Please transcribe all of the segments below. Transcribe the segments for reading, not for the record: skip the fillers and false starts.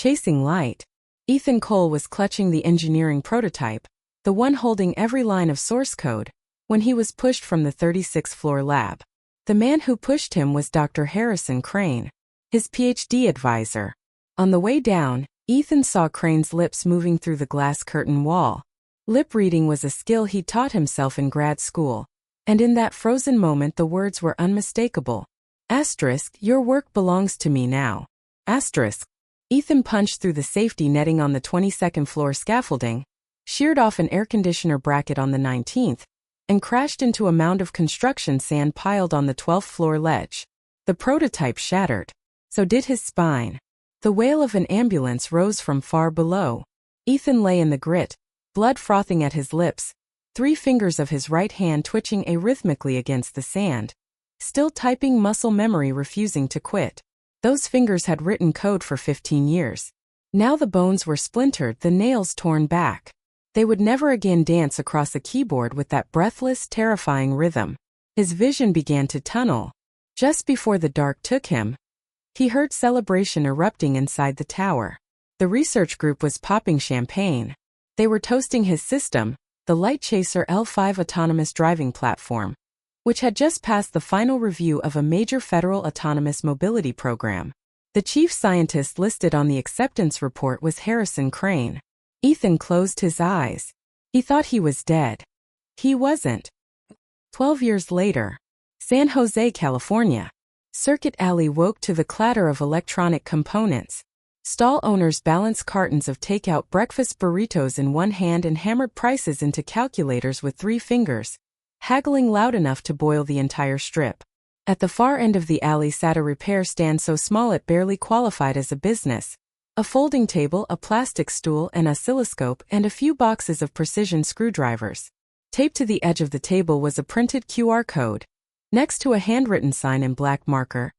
Chasing light. Ethan Cole was clutching the engineering prototype, the one holding every line of source code, when he was pushed from the 36th floor lab. The man who pushed him was Dr. Harrison Crane, his PhD advisor. On the way down, Ethan saw Crane's lips moving through the glass curtain wall. Lip reading was a skill he taught himself in grad school, and in that frozen moment the words were unmistakable. Asterisk, your work belongs to me now. Asterisk. Ethan punched through the safety netting on the 22nd floor scaffolding, sheared off an air conditioner bracket on the 19th, and crashed into a mound of construction sand piled on the 12th floor ledge. The prototype shattered. So did his spine. The wail of an ambulance rose from far below. Ethan lay in the grit, blood frothing at his lips, 3 fingers of his right hand twitching arrhythmically against the sand. Still typing, muscle memory refusing to quit. Those fingers had written code for 15 years. Now the bones were splintered, the nails torn back. They would never again dance across a keyboard with that breathless, terrifying rhythm. His vision began to tunnel. Just before the dark took him, he heard celebration erupting inside the tower. The research group was popping champagne. They were toasting his system, the Light Chaser L5 autonomous driving platform, which had just passed the final review of a major federal autonomous mobility program. The chief scientist listed on the acceptance report was Harrison Crane. Ethan closed his eyes. He thought he was dead. He wasn't. 12 years later. San Jose, California. Circuit Alley woke to the clatter of electronic components. Stall owners balanced cartons of takeout breakfast burritos in one hand and hammered prices into calculators with 3 fingers, haggling loud enough to boil the entire strip. At the far end of the alley sat a repair stand so small it barely qualified as a business. A folding table, a plastic stool, an oscilloscope, and a few boxes of precision screwdrivers. Taped to the edge of the table was a printed QR code. Next to a handwritten sign in black marker.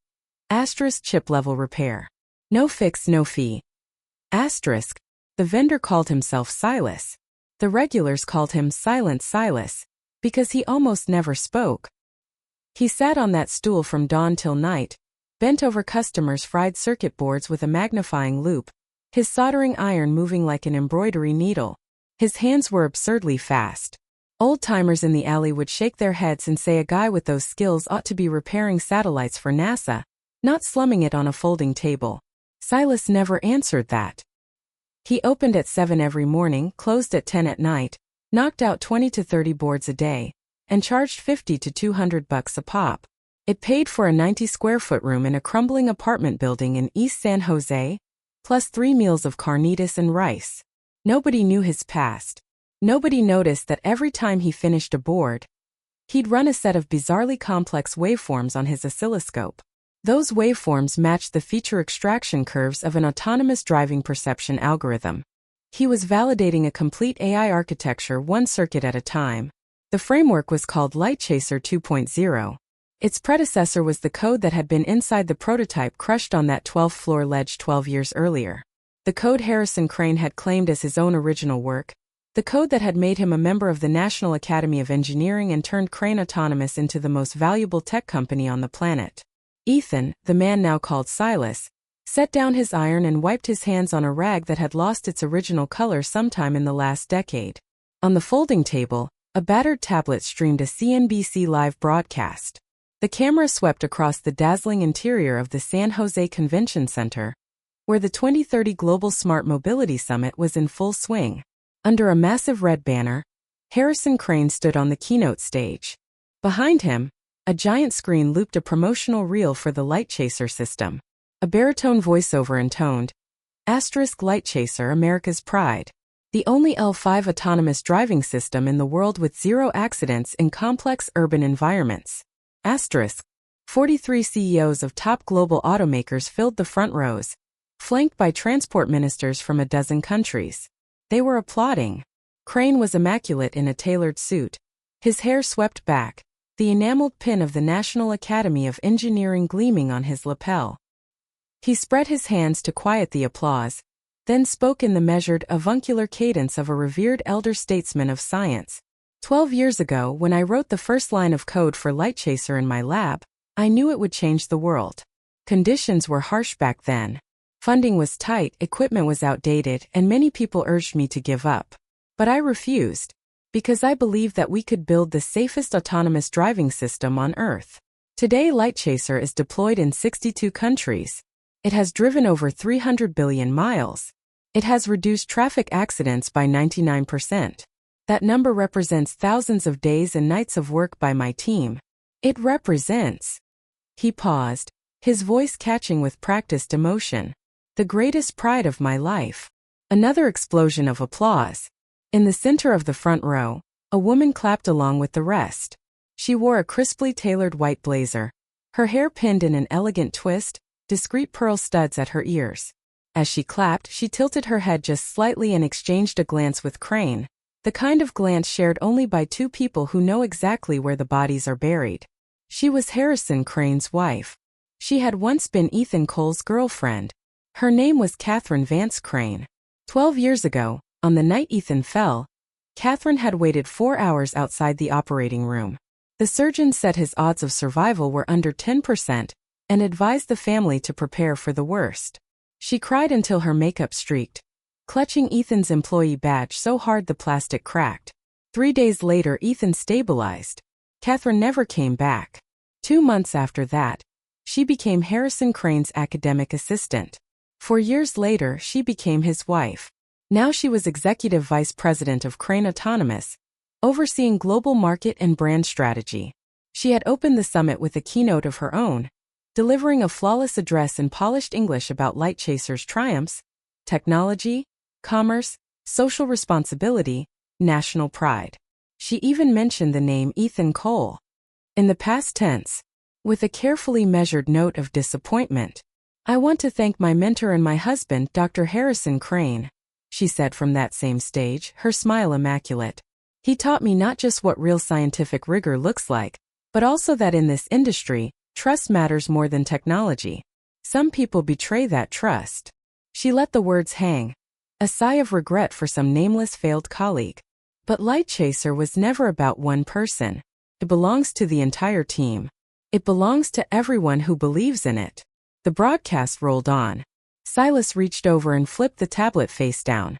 Asterisk, chip level repair. No fix, no fee. Asterisk. The vendor called himself Silas. The regulars called him Silent Silas, because he almost never spoke. He sat on that stool from dawn till night, bent over customers' fried circuit boards with a magnifying loupe, his soldering iron moving like an embroidery needle. His hands were absurdly fast. Old-timers in the alley would shake their heads and say a guy with those skills ought to be repairing satellites for NASA, not slumming it on a folding table. Silas never answered that. He opened at 7 every morning, closed at 10 at night, knocked out 20 to 30 boards a day, and charged $50 to $200 a pop. It paid for a 90-square-foot room in a crumbling apartment building in East San Jose, plus 3 meals of carnitas and rice. Nobody knew his past. Nobody noticed that every time he finished a board, he'd run a set of bizarrely complex waveforms on his oscilloscope. Those waveforms matched the feature extraction curves of an autonomous driving perception algorithm. He was validating a complete AI architecture one circuit at a time. The framework was called Light Chaser 2.0. Its predecessor was the code that had been inside the prototype crushed on that 12th floor ledge 12 years earlier. The code Harrison Crane had claimed as his own original work. The code that had made him a member of the National Academy of Engineering and turned Crane Autonomous into the most valuable tech company on the planet. Ethan, the man now called Silas, set down his iron and wiped his hands on a rag that had lost its original color sometime in the last decade. On the folding table, a battered tablet streamed a CNBC live broadcast. The camera swept across the dazzling interior of the San Jose Convention Center, where the 2030 Global Smart Mobility Summit was in full swing. Under a massive red banner, Harrison Crane stood on the keynote stage. Behind him, a giant screen looped a promotional reel for the Light Chaser system. A baritone voiceover intoned, Asterisk Light Chaser, America's Pride. The only L5 autonomous driving system in the world with 0 accidents in complex urban environments. Asterisk. 43 CEOs of top global automakers filled the front rows, flanked by transport ministers from a dozen countries. They were applauding. Crane was immaculate in a tailored suit. His hair swept back, the enameled pin of the National Academy of Engineering gleaming on his lapel. He spread his hands to quiet the applause, then spoke in the measured, avuncular cadence of a revered elder statesman of science. 12 years ago, when I wrote the first line of code for Light Chaser in my lab, I knew it would change the world. Conditions were harsh back then. Funding was tight, equipment was outdated, and many people urged me to give up. But I refused, because I believed that we could build the safest autonomous driving system on Earth. Today, Lightchaser is deployed in 62 countries. It has driven over 300 billion miles. It has reduced traffic accidents by 99%. That number represents thousands of days and nights of work by my team. It represents. He paused, his voice catching with practiced emotion. The greatest pride of my life. Another explosion of applause. In the center of the front row, a woman clapped along with the rest. She wore a crisply tailored white blazer, her hair pinned in an elegant twist, discreet pearl studs at her ears. As she clapped, she tilted her head just slightly and exchanged a glance with Crane, the kind of glance shared only by two people who know exactly where the bodies are buried. She was Harrison Crane's wife. She had once been Ethan Cole's girlfriend. Her name was Catherine Vance Crane. 12 years ago, on the night Ethan fell, Catherine had waited 4 hours outside the operating room. The surgeon said his odds of survival were under 10% and advised the family to prepare for the worst. She cried until her makeup streaked, clutching Ethan's employee badge so hard the plastic cracked. 3 days later, Ethan stabilized. Catherine never came back. 2 months after that, she became Harrison Crane's academic assistant. 4 years later, she became his wife. Now she was executive vice president of Crane Autonomous, overseeing global market and brand strategy. She had opened the summit with a keynote of her own, delivering a flawless address in polished English about Lightchaser's triumphs, technology, commerce, social responsibility, national pride. She even mentioned the name Ethan Cole in the past tense, with a carefully measured note of disappointment. I want to thank my mentor and my husband, Dr. Harrison Crane, she said from that same stage, her smile immaculate. He taught me not just what real scientific rigor looks like, but also that in this industry, trust matters more than technology. Some people betray that trust. She let the words hang, a sigh of regret for some nameless failed colleague. But Lightchaser was never about one person. It belongs to the entire team. It belongs to everyone who believes in it. The broadcast rolled on. Silas reached over and flipped the tablet face down.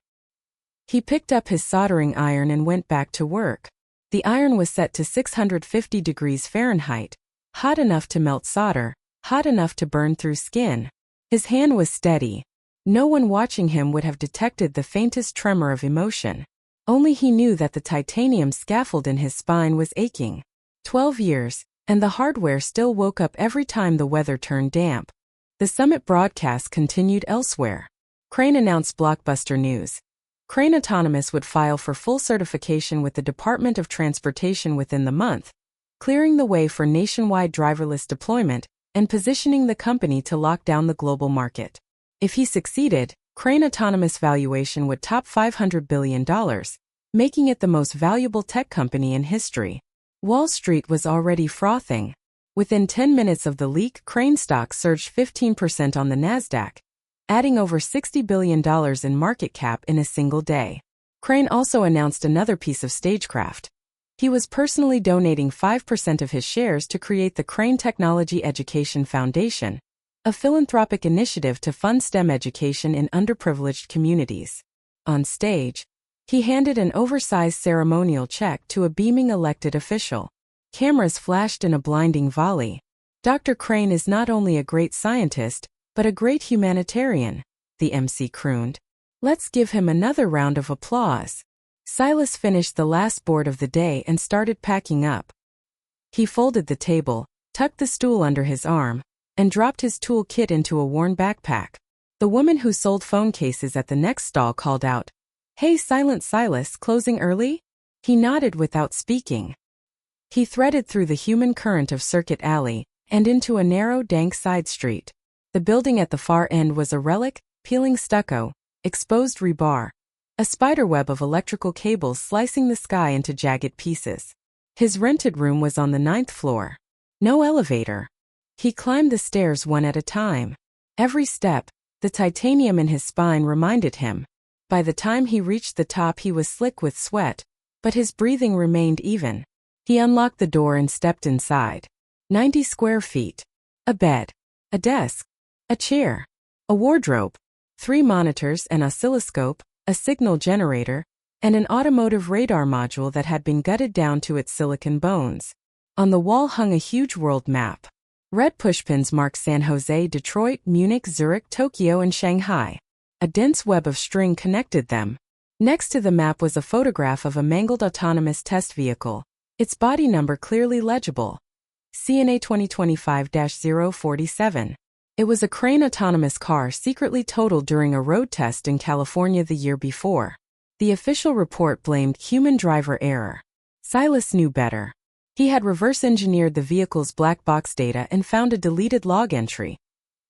He picked up his soldering iron and went back to work. The iron was set to 650 degrees Fahrenheit, hot enough to melt solder, hot enough to burn through skin. His hand was steady. No one watching him would have detected the faintest tremor of emotion. Only he knew that the titanium scaffold in his spine was aching. 12 years, and the hardware still woke up every time the weather turned damp. The summit broadcast continued elsewhere. Crane announced blockbuster news. Crane Autonomous would file for full certification with the Department of Transportation within the month, clearing the way for nationwide driverless deployment and positioning the company to lock down the global market. If he succeeded, Crane Autonomous valuation would top $500 billion, making it the most valuable tech company in history. Wall Street was already frothing. Within 10 minutes of the leak, Crane stock surged 15% on the Nasdaq, adding over $60 billion in market cap in a single day. Crane also announced another piece of stagecraft. He was personally donating 5% of his shares to create the Crane Technology Education Foundation, a philanthropic initiative to fund STEM education in underprivileged communities. On stage, he handed an oversized ceremonial check to a beaming elected official. Cameras flashed in a blinding volley. Dr. Crane is not only a great scientist, but a great humanitarian, the MC crooned. Let's give him another round of applause. Silas finished the last board of the day and started packing up. He folded the table, tucked the stool under his arm, and dropped his tool kit into a worn backpack. The woman who sold phone cases at the next stall called out, "Hey, Silent Silas, closing early?" He nodded without speaking. He threaded through the human current of Circuit Alley and into a narrow, dank side street. The building at the far end was a relic, peeling stucco, exposed rebar, a spiderweb of electrical cables slicing the sky into jagged pieces. His rented room was on the 9th floor. No elevator. He climbed the stairs one at a time. Every step, the titanium in his spine reminded him. By the time he reached the top, he was slick with sweat, but his breathing remained even. He unlocked the door and stepped inside. 90 square feet. A bed. A desk. A chair. A wardrobe. 3 monitors, an oscilloscope, a signal generator, and an automotive radar module that had been gutted down to its silicon bones. On the wall hung a huge world map. Red pushpins marked San Jose, Detroit, Munich, Zurich, Tokyo, and Shanghai. A dense web of string connected them. Next to the map was a photograph of a mangled autonomous test vehicle, its body number clearly legible. CNA 2025-047. It was a Crane autonomous car secretly totaled during a road test in California the year before. The official report blamed human driver error. Silas knew better. He had reverse-engineered the vehicle's black box data and found a deleted log entry.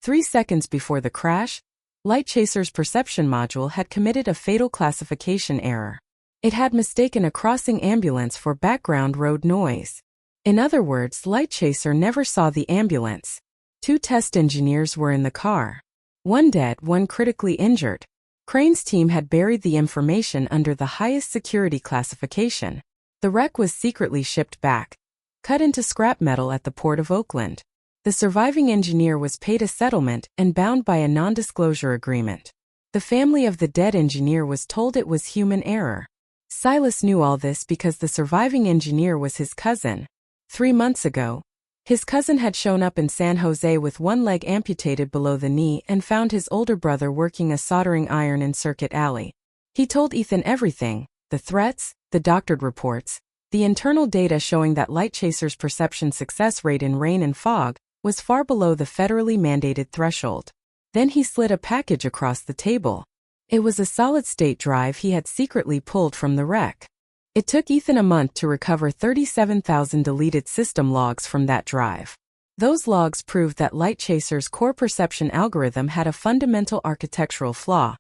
3 seconds before the crash, Light Chaser's perception module had committed a fatal classification error. It had mistaken a crossing ambulance for background road noise. In other words, Light Chaser never saw the ambulance. 2 test engineers were in the car. 1 dead, 1 critically injured. Crane's team had buried the information under the highest security classification. The wreck was secretly shipped back, cut into scrap metal at the Port of Oakland. The surviving engineer was paid a settlement and bound by a non-disclosure agreement. The family of the dead engineer was told it was human error. Silas knew all this because the surviving engineer was his cousin. 3 months ago, his cousin had shown up in San Jose with 1 leg amputated below the knee and found his older brother working a soldering iron in Circuit Alley. He told Ethan everything: the threats, the doctored reports, the internal data showing that Light Chaser's perception success rate in rain and fog was far below the federally mandated threshold. Then he slid a package across the table. It was a solid-state drive he had secretly pulled from the wreck. It took Ethan a month to recover 37,000 deleted system logs from that drive. Those logs proved that Light Chaser's core perception algorithm had a fundamental architectural flaw.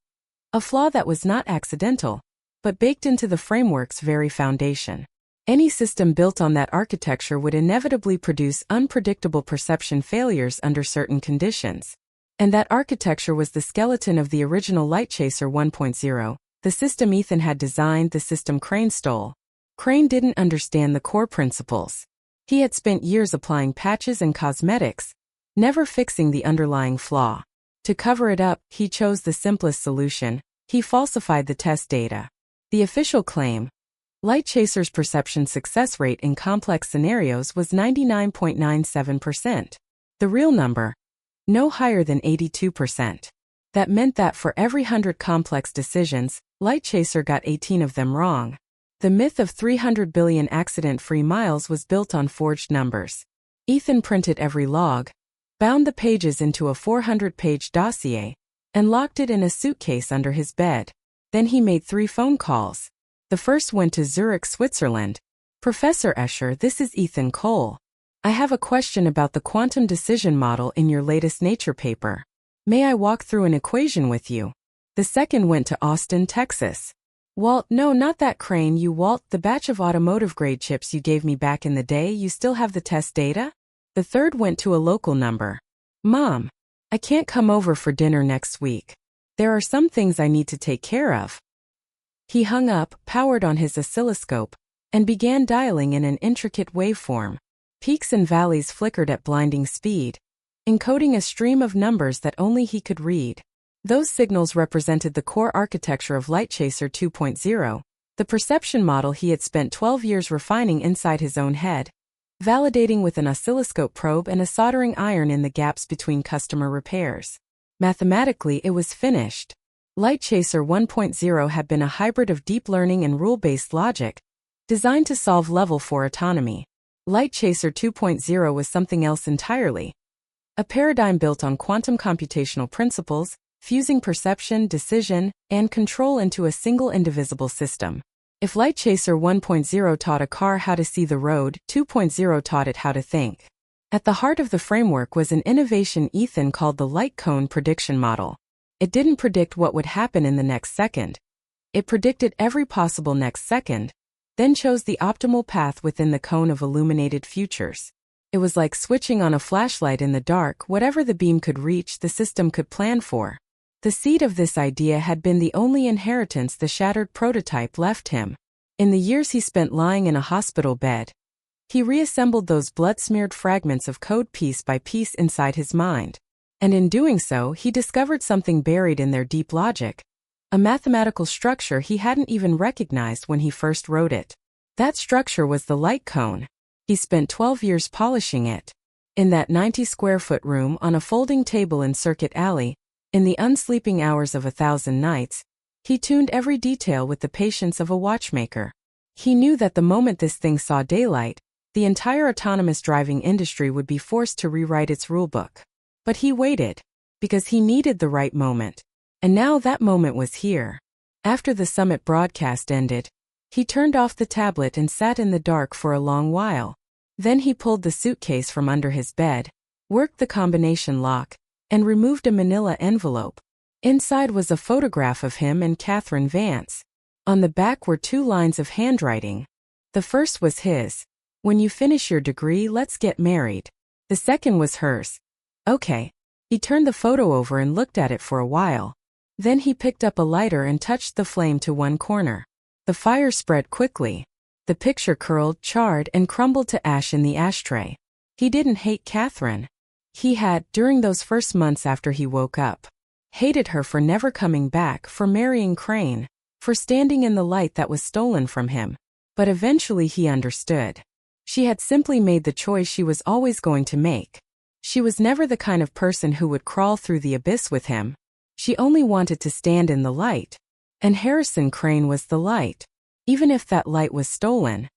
A flaw that was not accidental, but baked into the framework's very foundation. Any system built on that architecture would inevitably produce unpredictable perception failures under certain conditions. And that architecture was the skeleton of the original Light Chaser 1.0, the system Ethan had designed, the system Crane stole. Crane didn't understand the core principles. He had spent years applying patches and cosmetics, never fixing the underlying flaw. To cover it up, he chose the simplest solution: he falsified the test data. The official claim: Light Chaser's perception success rate in complex scenarios was 99.97%. The real number? No higher than 82%. That meant that for every 100 complex decisions, Light Chaser got 18 of them wrong. The myth of 300 billion accident-free miles was built on forged numbers. Ethan printed every log, bound the pages into a 400-page dossier, and locked it in a suitcase under his bed. Then he made 3 phone calls. The first went to Zurich, Switzerland. "Professor Escher, this is Ethan Cole. I have a question about the quantum decision model in your latest Nature paper. May I walk through an equation with you?" The second went to Austin, Texas. "Walt, no, not that Crane, you Walt, the batch of automotive-grade chips you gave me back in the day, you still have the test data?" The third went to a local number. "Mom, I can't come over for dinner next week. There are some things I need to take care of." He hung up, powered on his oscilloscope, and began dialing in an intricate waveform. Peaks and valleys flickered at blinding speed, encoding a stream of numbers that only he could read. Those signals represented the core architecture of Light Chaser 2.0, the perception model he had spent 12 years refining inside his own head, validating with an oscilloscope probe and a soldering iron in the gaps between customer repairs. Mathematically, it was finished. Light Chaser 1.0 had been a hybrid of deep learning and rule-based logic, designed to solve Level 4 autonomy. Light Chaser 2.0 was something else entirely. A paradigm built on quantum computational principles, fusing perception, decision, and control into a single indivisible system. If Light Chaser 1.0 taught a car how to see the road, 2.0 taught it how to think. At the heart of the framework was an innovation Ethan called the light cone prediction model. It didn't predict what would happen in the next second. It predicted every possible next second, then chose the optimal path within the cone of illuminated futures. It was like switching on a flashlight in the dark. Whatever the beam could reach, the system could plan for. The seed of this idea had been the only inheritance the shattered prototype left him. In the years he spent lying in a hospital bed, he reassembled those blood-smeared fragments of code piece by piece inside his mind. And in doing so, he discovered something buried in their deep logic, a mathematical structure he hadn't even recognized when he first wrote it. That structure was the light cone. He spent 12 years polishing it. In that 90-square-foot room on a folding table in Circuit Alley, in the unsleeping hours of 1,000 nights, he tuned every detail with the patience of a watchmaker. He knew that the moment this thing saw daylight, the entire autonomous driving industry would be forced to rewrite its rulebook. But he waited, because he needed the right moment. And now that moment was here. After the summit broadcast ended, he turned off the tablet and sat in the dark for a long while. Then he pulled the suitcase from under his bed, worked the combination lock, and removed a manila envelope. Inside was a photograph of him and Catherine Vance. On the back were 2 lines of handwriting. The first was his. "When you finish your degree, let's get married." The second was hers. "Okay." He turned the photo over and looked at it for a while. Then he picked up a lighter and touched the flame to one corner. The fire spread quickly. The picture curled, charred, and crumbled to ash in the ashtray. He didn't hate Catherine. He had, during those first months after he woke up, hated her for never coming back, for marrying Crane, for standing in the light that was stolen from him. But eventually he understood. She had simply made the choice she was always going to make. She was never the kind of person who would crawl through the abyss with him. She only wanted to stand in the light. And Harrison Crane was the light, even if that light was stolen.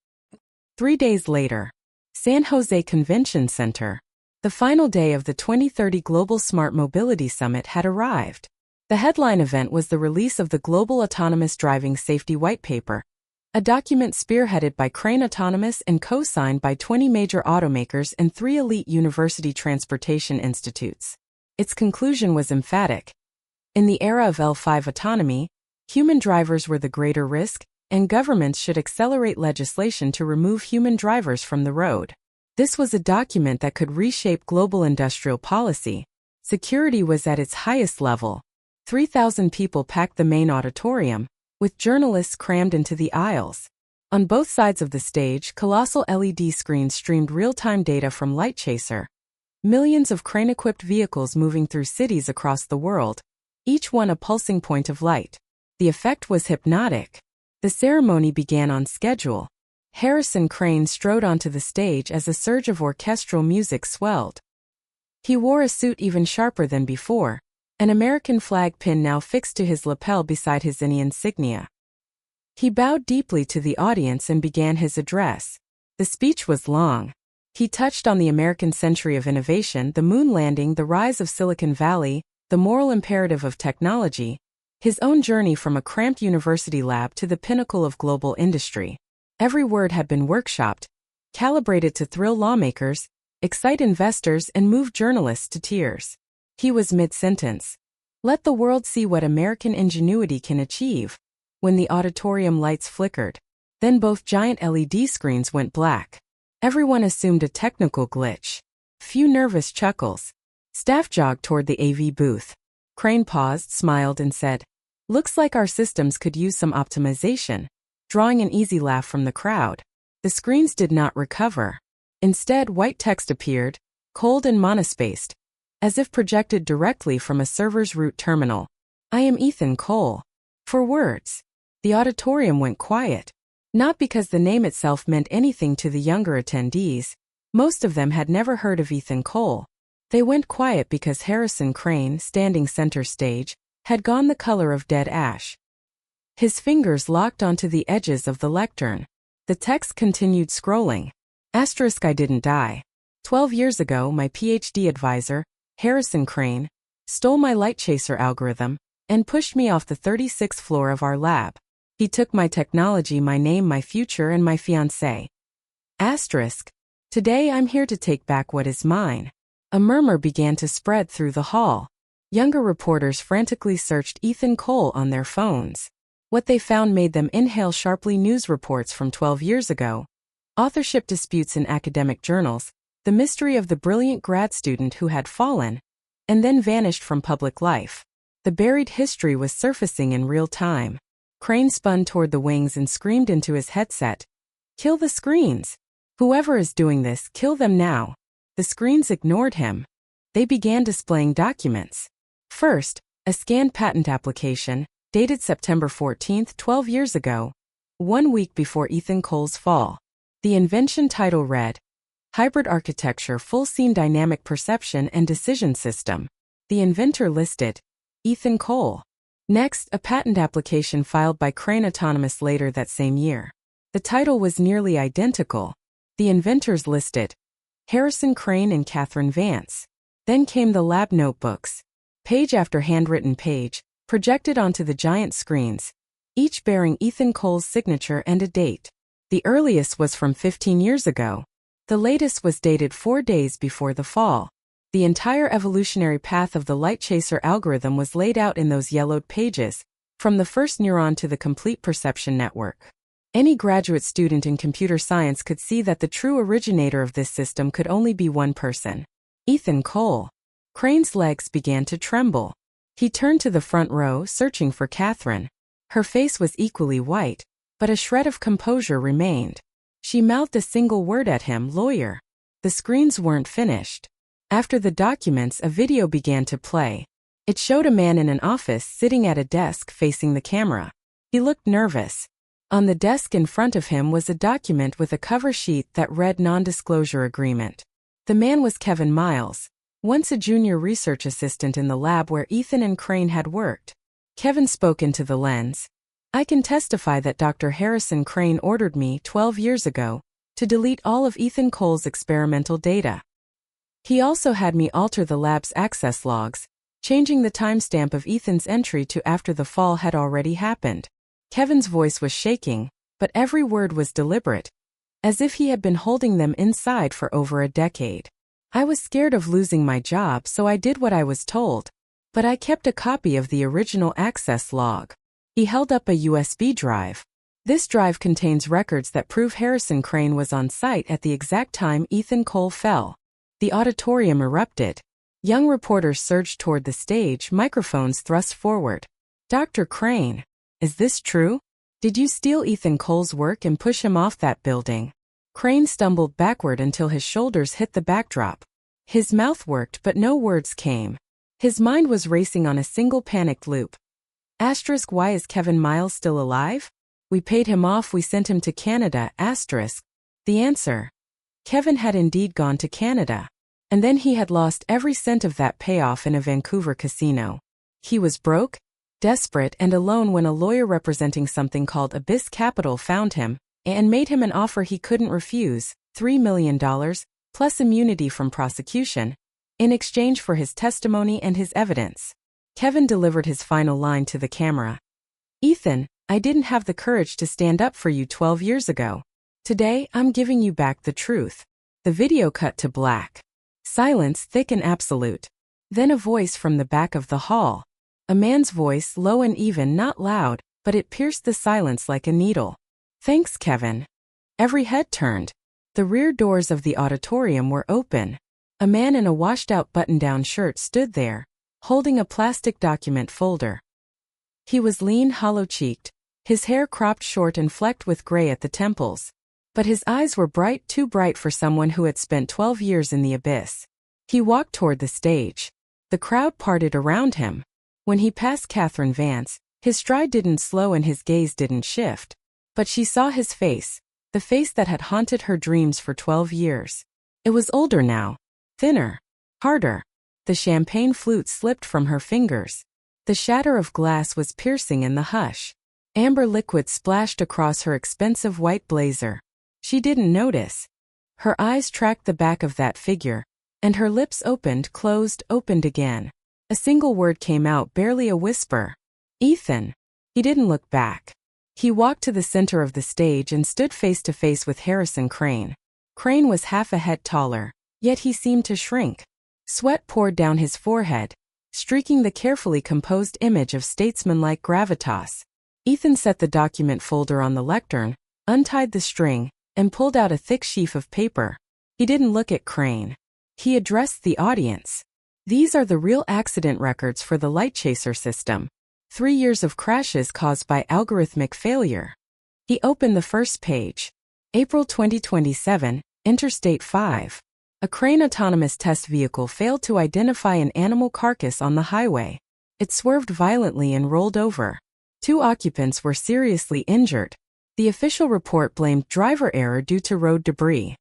3 days later, San Jose Convention Center. The final day of the 2030 Global Smart Mobility Summit had arrived. The headline event was the release of the Global Autonomous Driving Safety White Paper, a document spearheaded by Crane Autonomous and co-signed by 20 major automakers and 3 elite university transportation institutes. Its conclusion was emphatic. In the era of L5 autonomy, human drivers were the greater risk, and governments should accelerate legislation to remove human drivers from the road. This was a document that could reshape global industrial policy. Security was at its highest level. 3,000 people packed the main auditorium, with journalists crammed into the aisles. On both sides of the stage, colossal LED screens streamed real-time data from Light Chaser. Millions of crane-equipped vehicles moving through cities across the world, each one a pulsing point of light. The effect was hypnotic. The ceremony began on schedule. Harrison Crane strode onto the stage as a surge of orchestral music swelled. He wore a suit even sharper than before, an American flag pin now fixed to his lapel beside his insignia. He bowed deeply to the audience and began his address. The speech was long. He touched on the American century of innovation, the moon landing, the rise of Silicon Valley, the moral imperative of technology, his own journey from a cramped university lab to the pinnacle of global industry. Every word had been workshopped, calibrated to thrill lawmakers, excite investors, and move journalists to tears. He was mid-sentence. "Let the world see what American ingenuity can achieve," when the auditorium lights flickered. Then both giant LED screens went black. Everyone assumed a technical glitch. Few nervous chuckles. Staff jogged toward the AV booth. Crane paused, smiled, and said, "Looks like our systems could use some optimization," drawing an easy laugh from the crowd. The screens did not recover. Instead, white text appeared, cold and monospaced, as if projected directly from a server's root terminal. "I am Ethan Cole." For words. The auditorium went quiet. Not because the name itself meant anything to the younger attendees. Most of them had never heard of Ethan Cole. They went quiet because Harrison Crane, standing center stage, had gone the color of dead ash. His fingers locked onto the edges of the lectern. The text continued scrolling. Asterisk, "I didn't die. 12 years ago, my PhD advisor, Harrison Crane, stole my Light Chaser algorithm and pushed me off the 36th floor of our lab. He took my technology, my name, my future, and my fiancée. Asterisk, today I'm here to take back what is mine." A murmur began to spread through the hall. Younger reporters frantically searched Ethan Cole on their phones. What they found made them inhale sharply: news reports from 12 years ago, authorship disputes in academic journals, the mystery of the brilliant grad student who had fallen and then vanished from public life. The buried history was surfacing in real time. Crane spun toward the wings and screamed into his headset, "Kill the screens! Whoever is doing this, kill them now!" The screens ignored him. They began displaying documents. First, a scanned patent application, dated September 14, 12 years ago, 1 week before Ethan Cole's fall. The invention title read, Hybrid Architecture Full Scene Dynamic Perception and Decision System. The inventor listed, Ethan Cole. Next, a patent application filed by Crane Autonomous later that same year. The title was nearly identical. The inventors listed, Harrison Crane and Catherine Vance. Then came the lab notebooks, page after handwritten page, projected onto the giant screens, each bearing Ethan Cole's signature and a date. The earliest was from 15 years ago. The latest was dated 4 days before the fall. The entire evolutionary path of the light chaser algorithm was laid out in those yellowed pages, from the first neuron to the complete perception network. Any graduate student in computer science could see that the true originator of this system could only be one person, Ethan Cole. Crane's legs began to tremble. He turned to the front row, searching for Catherine. Her face was equally white, but a shred of composure remained. She mouthed a single word at him, lawyer. The screens weren't finished. After the documents, a video began to play. It showed a man in an office sitting at a desk facing the camera. He looked nervous. On the desk in front of him was a document with a cover sheet that read Non-Disclosure Agreement. The man was Kevin Miles, once a junior research assistant in the lab where Ethan and Crane had worked. Kevin spoke into the lens. I can testify that Dr. Harrison Crane ordered me 12 years ago to delete all of Ethan Cole's experimental data. He also had me alter the lab's access logs, changing the timestamp of Ethan's entry to after the fall had already happened. Kevin's voice was shaking, but every word was deliberate, as if he had been holding them inside for over a decade. I was scared of losing my job, so I did what I was told, but I kept a copy of the original access log. He held up a USB drive. This drive contains records that prove Harrison Crane was on site at the exact time Ethan Cole fell. The auditorium erupted. Young reporters surged toward the stage, microphones thrust forward. Dr. Crane, is this true? Did you steal Ethan Cole's work and push him off that building? Crane stumbled backward until his shoulders hit the backdrop. His mouth worked, but no words came. His mind was racing on a single panicked loop. Asterisk, why is Kevin Miles still alive? We paid him off, we sent him to Canada, asterisk. The answer. Kevin had indeed gone to Canada. And then he had lost every cent of that payoff in a Vancouver casino. He was broke, desperate, and alone when a lawyer representing something called Abyss Capital found him and made him an offer he couldn't refuse, $3 million, plus immunity from prosecution, in exchange for his testimony and his evidence. Kevin delivered his final line to the camera. Ethan, I didn't have the courage to stand up for you 12 years ago. Today, I'm giving you back the truth. The video cut to black. Silence thick and absolute. Then a voice from the back of the hall. A man's voice, low and even, not loud, but it pierced the silence like a needle. Thanks, Kevin. Every head turned. The rear doors of the auditorium were open. A man in a washed-out button-down shirt stood there, holding a plastic document folder. He was lean, hollow-cheeked, his hair cropped short and flecked with gray at the temples. But his eyes were bright, too bright for someone who had spent 12 years in the abyss. He walked toward the stage. The crowd parted around him. When he passed Catherine Vance, his stride didn't slow and his gaze didn't shift. But she saw his face, the face that had haunted her dreams for 12 years. It was older now, thinner, harder. The champagne flute slipped from her fingers. The shatter of glass was piercing in the hush. Amber liquid splashed across her expensive white blazer. She didn't notice. Her eyes tracked the back of that figure, and her lips opened, closed, opened again. A single word came out, barely a whisper. Ethan. He didn't look back. He walked to the center of the stage and stood face to face with Harrison Crane. Crane was half a head taller, yet he seemed to shrink. Sweat poured down his forehead, streaking the carefully composed image of statesmanlike gravitas. Ethan set the document folder on the lectern, untied the string, and pulled out a thick sheaf of paper. He didn't look at Crane. He addressed the audience. These are the real accident records for the light chaser system. 3 years of crashes caused by algorithmic failure. He opened the first page. April 2027, Interstate 5. A crane autonomous test vehicle failed to identify an animal carcass on the highway. It swerved violently and rolled over. 2 occupants were seriously injured. The official report blamed driver error due to road debris.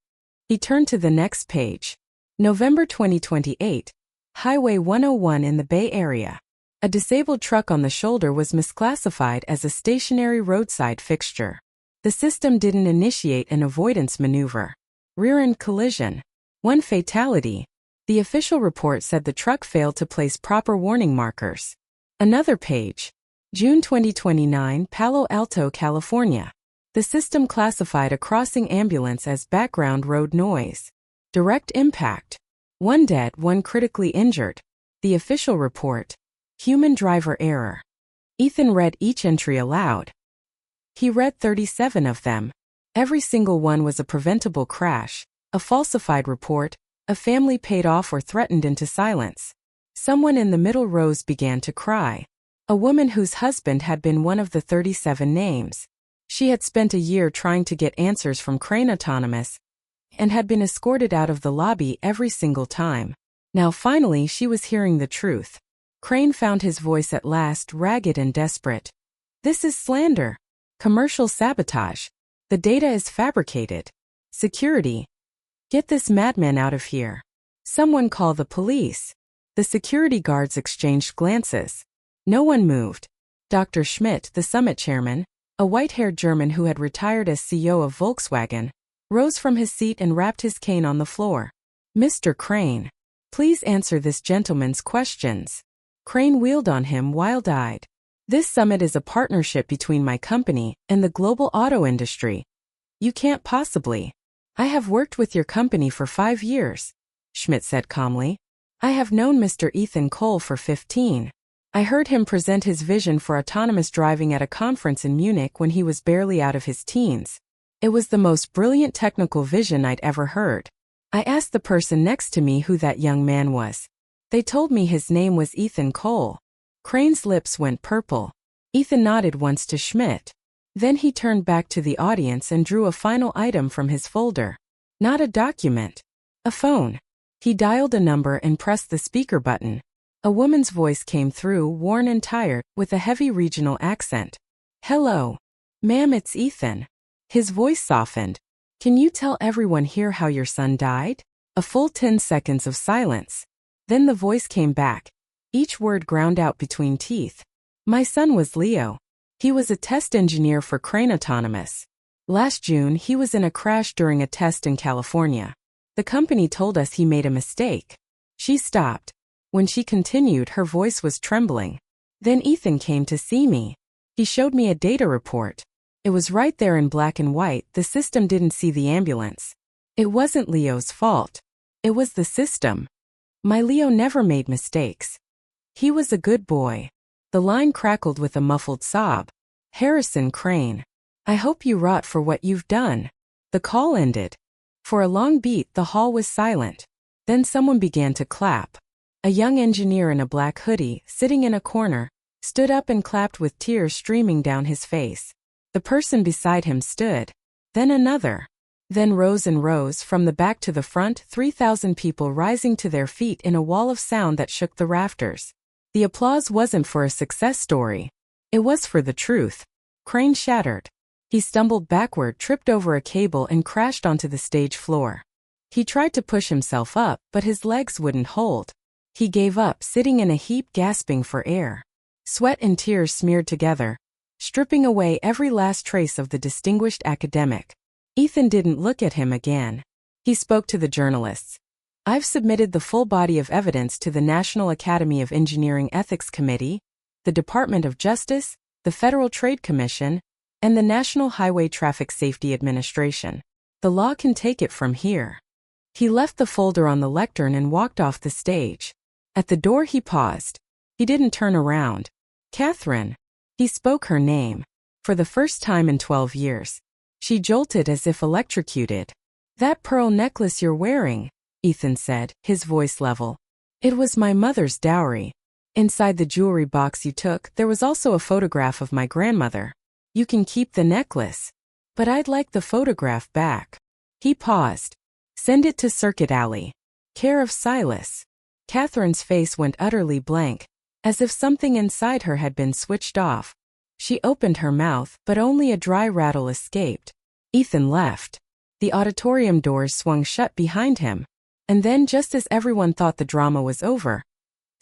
He turned to the next page. November 2028. Highway 101 in the Bay Area. A disabled truck on the shoulder was misclassified as a stationary roadside fixture. The system didn't initiate an avoidance maneuver. Rear-end collision. 1 fatality. The official report said the truck failed to place proper warning markers. Another page. June 2029, Palo Alto, California. The system classified a crossing ambulance as background road noise. Direct impact. 1 dead, 1 critically injured. The official report. Human driver error. Ethan read each entry aloud. He read 37 of them. Every single one was a preventable crash, a falsified report, a family paid off or threatened into silence. Someone in the middle rows began to cry. A woman whose husband had been one of the 37 names. She had spent a year trying to get answers from Crane Autonomous and had been escorted out of the lobby every single time. Now finally she was hearing the truth. Crane found his voice at last, ragged and desperate. This is slander. Commercial sabotage. The data is fabricated. Security. Get this madman out of here. Someone call the police. The security guards exchanged glances. No one moved. Dr. Schmidt, the summit chairman, a white-haired German who had retired as CEO of Volkswagen, rose from his seat and rapped his cane on the floor. Mr. Crane, please answer this gentleman's questions. Crane wheeled on him wild-eyed. This summit is a partnership between my company and the global auto industry. You can't possibly. I have worked with your company for 5 years, Schmidt said calmly. I have known Mr. Ethan Cole for 15. I heard him present his vision for autonomous driving at a conference in Munich when he was barely out of his teens. It was the most brilliant technical vision I'd ever heard. I asked the person next to me who that young man was. They told me his name was Ethan Cole. Crane's lips went purple. Ethan nodded once to Schmidt. Then he turned back to the audience and drew a final item from his folder. Not a document. A phone. He dialed a number and pressed the speaker button. A woman's voice came through, worn and tired, with a heavy regional accent. Hello. Ma'am, it's Ethan. His voice softened. Can you tell everyone here how your son died? A full 10 seconds of silence. Then the voice came back. Each word ground out between teeth. My son was Leo. He was a test engineer for Crane Autonomous. Last June, he was in a crash during a test in California. The company told us he made a mistake. She stopped. When she continued, her voice was trembling. Then Ethan came to see me. He showed me a data report. It was right there in black and white. The system didn't see the ambulance. It wasn't Leo's fault. It was the system. My Leo never made mistakes. He was a good boy. The line crackled with a muffled sob. Harrison Crane. I hope you rot for what you've done. The call ended. For a long beat, the hall was silent. Then someone began to clap. A young engineer in a black hoodie, sitting in a corner, stood up and clapped with tears streaming down his face. The person beside him stood. Then another. Then rows and rows from the back to the front, 3,000 people rising to their feet in a wall of sound that shook the rafters. The applause wasn't for a success story. It was for the truth. Crane shattered. He stumbled backward, tripped over a cable and crashed onto the stage floor. He tried to push himself up, but his legs wouldn't hold. He gave up, sitting in a heap, gasping for air. Sweat and tears smeared together, stripping away every last trace of the distinguished academic. Ethan didn't look at him again. He spoke to the journalists. I've submitted the full body of evidence to the National Academy of Engineering Ethics Committee, the Department of Justice, the Federal Trade Commission, and the National Highway Traffic Safety Administration. The law can take it from here. He left the folder on the lectern and walked off the stage. At the door he paused. He didn't turn around. Catherine. He spoke her name. For the first time in 12 years. She jolted as if electrocuted. That pearl necklace you're wearing, Ethan said, his voice level. It was my mother's dowry. Inside the jewelry box you took, there was also a photograph of my grandmother. You can keep the necklace. But I'd like the photograph back. He paused. Send it to Circuit Alley. Care of Silas. Catherine's face went utterly blank, as if something inside her had been switched off. She opened her mouth, but only a dry rattle escaped. Ethan left. The auditorium doors swung shut behind him, and then, just as everyone thought the drama was over,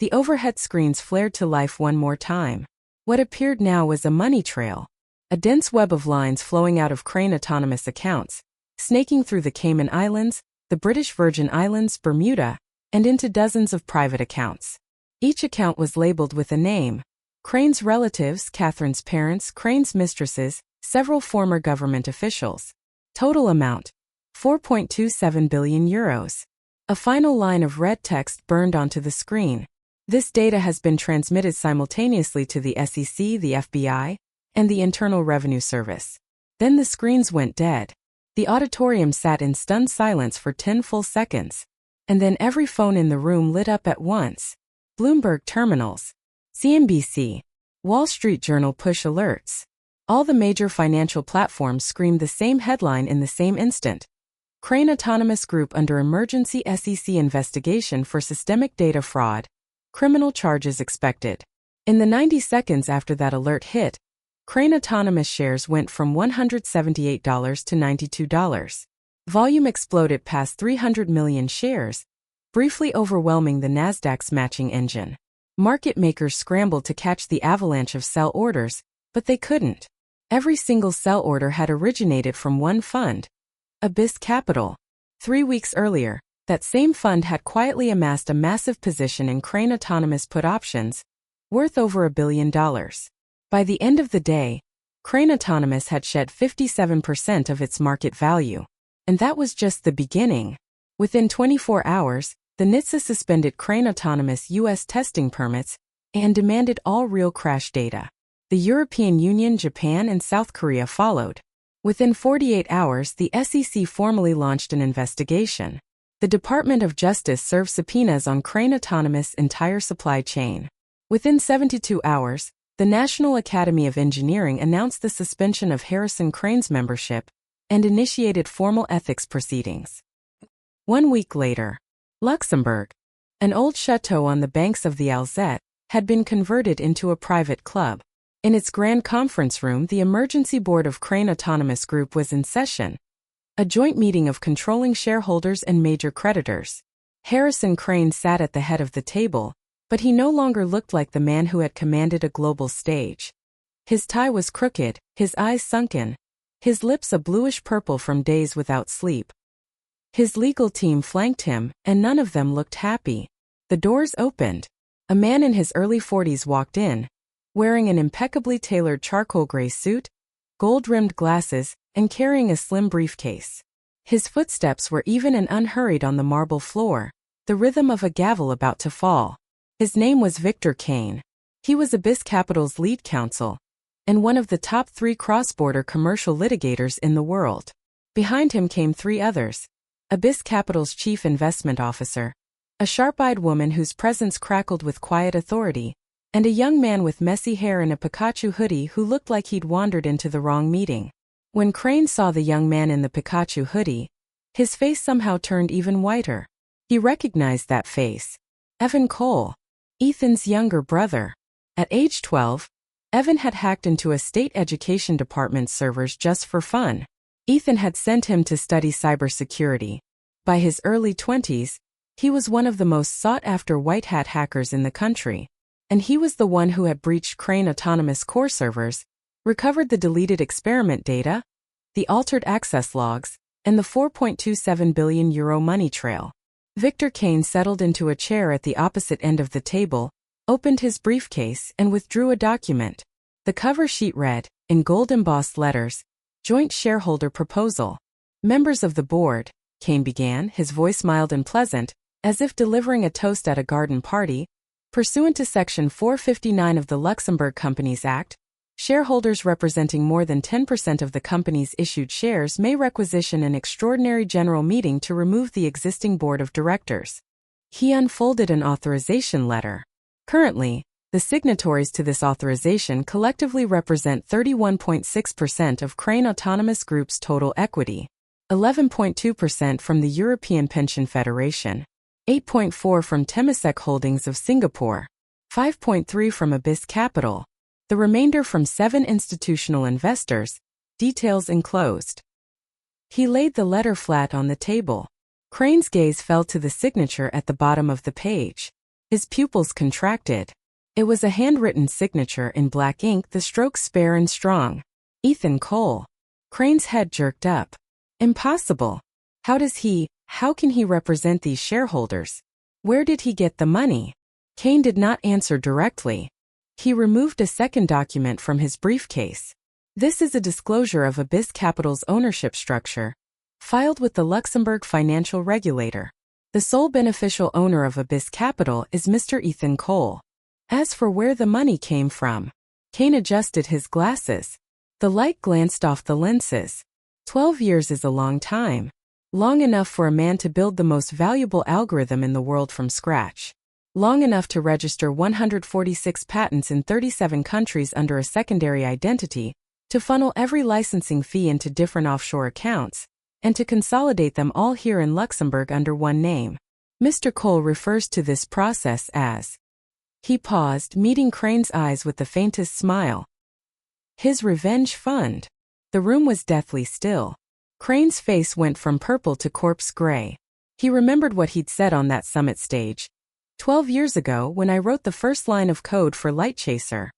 the overhead screens flared to life one more time. What appeared now was a money trail, a dense web of lines flowing out of Crane Autonomous accounts, snaking through the Cayman Islands, the British Virgin Islands, Bermuda, and into dozens of private accounts. Each account was labeled with a name: Crane's relatives, Catherine's parents, Crane's mistresses, several former government officials. Total amount: 4.27 billion euros. A final line of red text burned onto the screen. This data has been transmitted simultaneously to the SEC, the FBI, and the Internal Revenue Service. Then the screens went dead. The auditorium sat in stunned silence for 10 full seconds. And then every phone in the room lit up at once. Bloomberg terminals, CNBC, Wall Street Journal push alerts. All the major financial platforms screamed the same headline in the same instant. Crane Autonomous Group under emergency SEC investigation for systemic data fraud. Criminal charges expected. In the 90 seconds after that alert hit, Crane Autonomous shares went from $178 to $92. Volume exploded past 300 million shares, briefly overwhelming the Nasdaq's matching engine. Market makers scrambled to catch the avalanche of sell orders, but they couldn't. Every single sell order had originated from one fund, Abyss Capital. 3 weeks earlier, that same fund had quietly amassed a massive position in Crane Autonomous put options, worth over $1 billion. By the end of the day, Crane Autonomous had shed 57% of its market value. And that was just the beginning. Within 24 hours, the NHTSA suspended Crane Autonomous U.S. testing permits and demanded all real crash data. The European Union, Japan, and South Korea followed. Within 48 hours, the SEC formally launched an investigation. The Department of Justice served subpoenas on Crane Autonomous' entire supply chain. Within 72 hours, the National Academy of Engineering announced the suspension of Harrison Crane's membership and initiated formal ethics proceedings. 1 week later, Luxembourg, an old chateau on the banks of the Alzette, had been converted into a private club. In its grand conference room, the Emergency Board of Crane Autonomous Group was in session, a joint meeting of controlling shareholders and major creditors. Harrison Crane sat at the head of the table, but he no longer looked like the man who had commanded a global stage. His tie was crooked, his eyes sunken, his lips a bluish purple from days without sleep. His legal team flanked him, and none of them looked happy. The doors opened. A man in his early 40s walked in, wearing an impeccably tailored charcoal gray suit, gold-rimmed glasses, and carrying a slim briefcase. His footsteps were even and unhurried on the marble floor, the rhythm of a gavel about to fall. His name was Victor Kane. He was Abyss Capital's lead counsel, and one of the top 3 cross-border commercial litigators in the world. Behind him came 3 others: Abyss Capital's chief investment officer, a sharp-eyed woman whose presence crackled with quiet authority, and a young man with messy hair and a Pikachu hoodie who looked like he'd wandered into the wrong meeting. When Crane saw the young man in the Pikachu hoodie, his face somehow turned even whiter. He recognized that face. Evan Cole, Ethan's younger brother. At age 12, Evan had hacked into a state education department's servers just for fun. Ethan had sent him to study cybersecurity. By his early 20s, he was one of the most sought-after white-hat hackers in the country. And he was the one who had breached Crane Autonomous core servers, recovered the deleted experiment data, the altered access logs, and the 4.27 billion euro money trail. Victor Kane settled into a chair at the opposite end of the table, opened his briefcase, and withdrew a document. The cover sheet read, in gold-embossed letters, Joint Shareholder Proposal. Members of the board, Kane began, his voice mild and pleasant, as if delivering a toast at a garden party. Pursuant to Section 459 of the Luxembourg Companies Act, shareholders representing more than 10% of the company's issued shares may requisition an extraordinary general meeting to remove the existing board of directors. He unfolded an authorization letter. Currently, the signatories to this authorization collectively represent 31.6% of Crane Autonomous Group's total equity. 11.2% from the European Pension Federation, 8.4% from Temasek Holdings of Singapore, 5.3% from Abyss Capital, the remainder from 7 institutional investors, details enclosed. He laid the letter flat on the table. Crane's gaze fell to the signature at the bottom of the page. His pupils contracted. It was a handwritten signature in black ink, the strokes spare and strong. Ethan Cole. Crane's head jerked up. Impossible. How can he represent these shareholders? Where did he get the money? Kane did not answer directly. He removed a second document from his briefcase. This is a disclosure of Abyss Capital's ownership structure, filed with the Luxembourg financial regulator. The sole beneficial owner of Abyss Capital is Mr. Ethan Cole. As for where the money came from, Kane adjusted his glasses. The light glanced off the lenses. 12 years is a long time. Long enough for a man to build the most valuable algorithm in the world from scratch. Long enough to register 146 patents in 37 countries under a secondary identity, to funnel every licensing fee into different offshore accounts, and to consolidate them all here in Luxembourg under one name. Mr. Cole refers to this process as. He paused, meeting Crane's eyes with the faintest smile. His revenge fund. The room was deathly still. Crane's face went from purple to corpse gray. He remembered what he'd said on that summit stage. 12 years ago, when I wrote the first line of code for Light Chaser.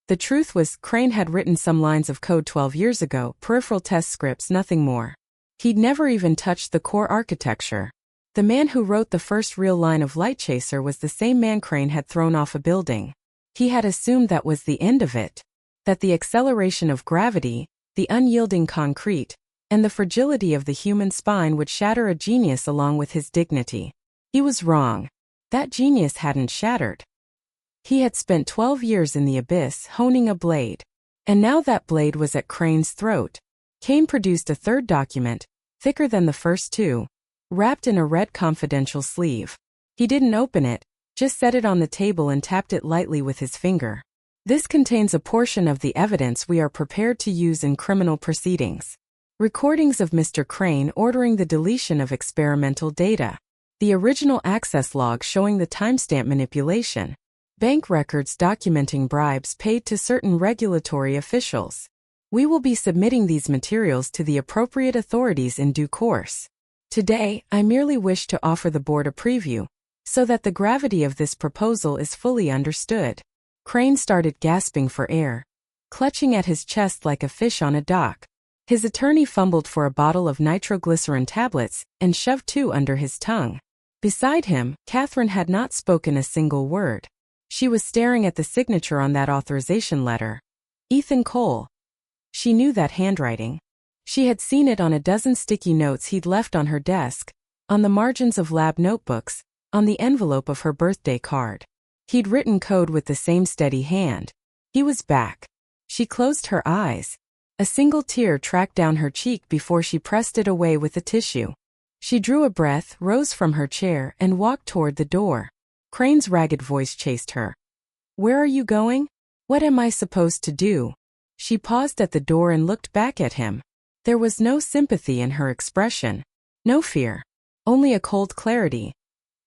The truth was, Crane had written some lines of code 12 years ago, peripheral test scripts, nothing more. He'd never even touched the core architecture. The man who wrote the first real line of Light Chaser was the same man Crane had thrown off a building. He had assumed that was the end of it. That the acceleration of gravity, the unyielding concrete, and the fragility of the human spine would shatter a genius along with his dignity. He was wrong. That genius hadn't shattered. He had spent 12 years in the abyss honing a blade. And now that blade was at Crane's throat. Kane produced a third document, thicker than the first two, wrapped in a red confidential sleeve. He didn't open it, just set it on the table and tapped it lightly with his finger. This contains a portion of the evidence we are prepared to use in criminal proceedings. Recordings of Mr. Crane ordering the deletion of experimental data. The original access log showing the timestamp manipulation. Bank records documenting bribes paid to certain regulatory officials. We will be submitting these materials to the appropriate authorities in due course. Today, I merely wish to offer the board a preview, so that the gravity of this proposal is fully understood. Crane started gasping for air, clutching at his chest like a fish on a dock. His attorney fumbled for a bottle of nitroglycerin tablets and shoved 2 under his tongue. Beside him, Catherine had not spoken a single word. She was staring at the signature on that authorization letter. Ethan Cole. She knew that handwriting. She had seen it on a dozen sticky notes he'd left on her desk, on the margins of lab notebooks, on the envelope of her birthday card. He'd written code with the same steady hand. He was back. She closed her eyes. A single tear tracked down her cheek before she pressed it away with a tissue. She drew a breath, rose from her chair, and walked toward the door. Crane's ragged voice chased her. "Where are you going? What am I supposed to do?" She paused at the door and looked back at him. There was no sympathy in her expression. No fear. Only a cold clarity.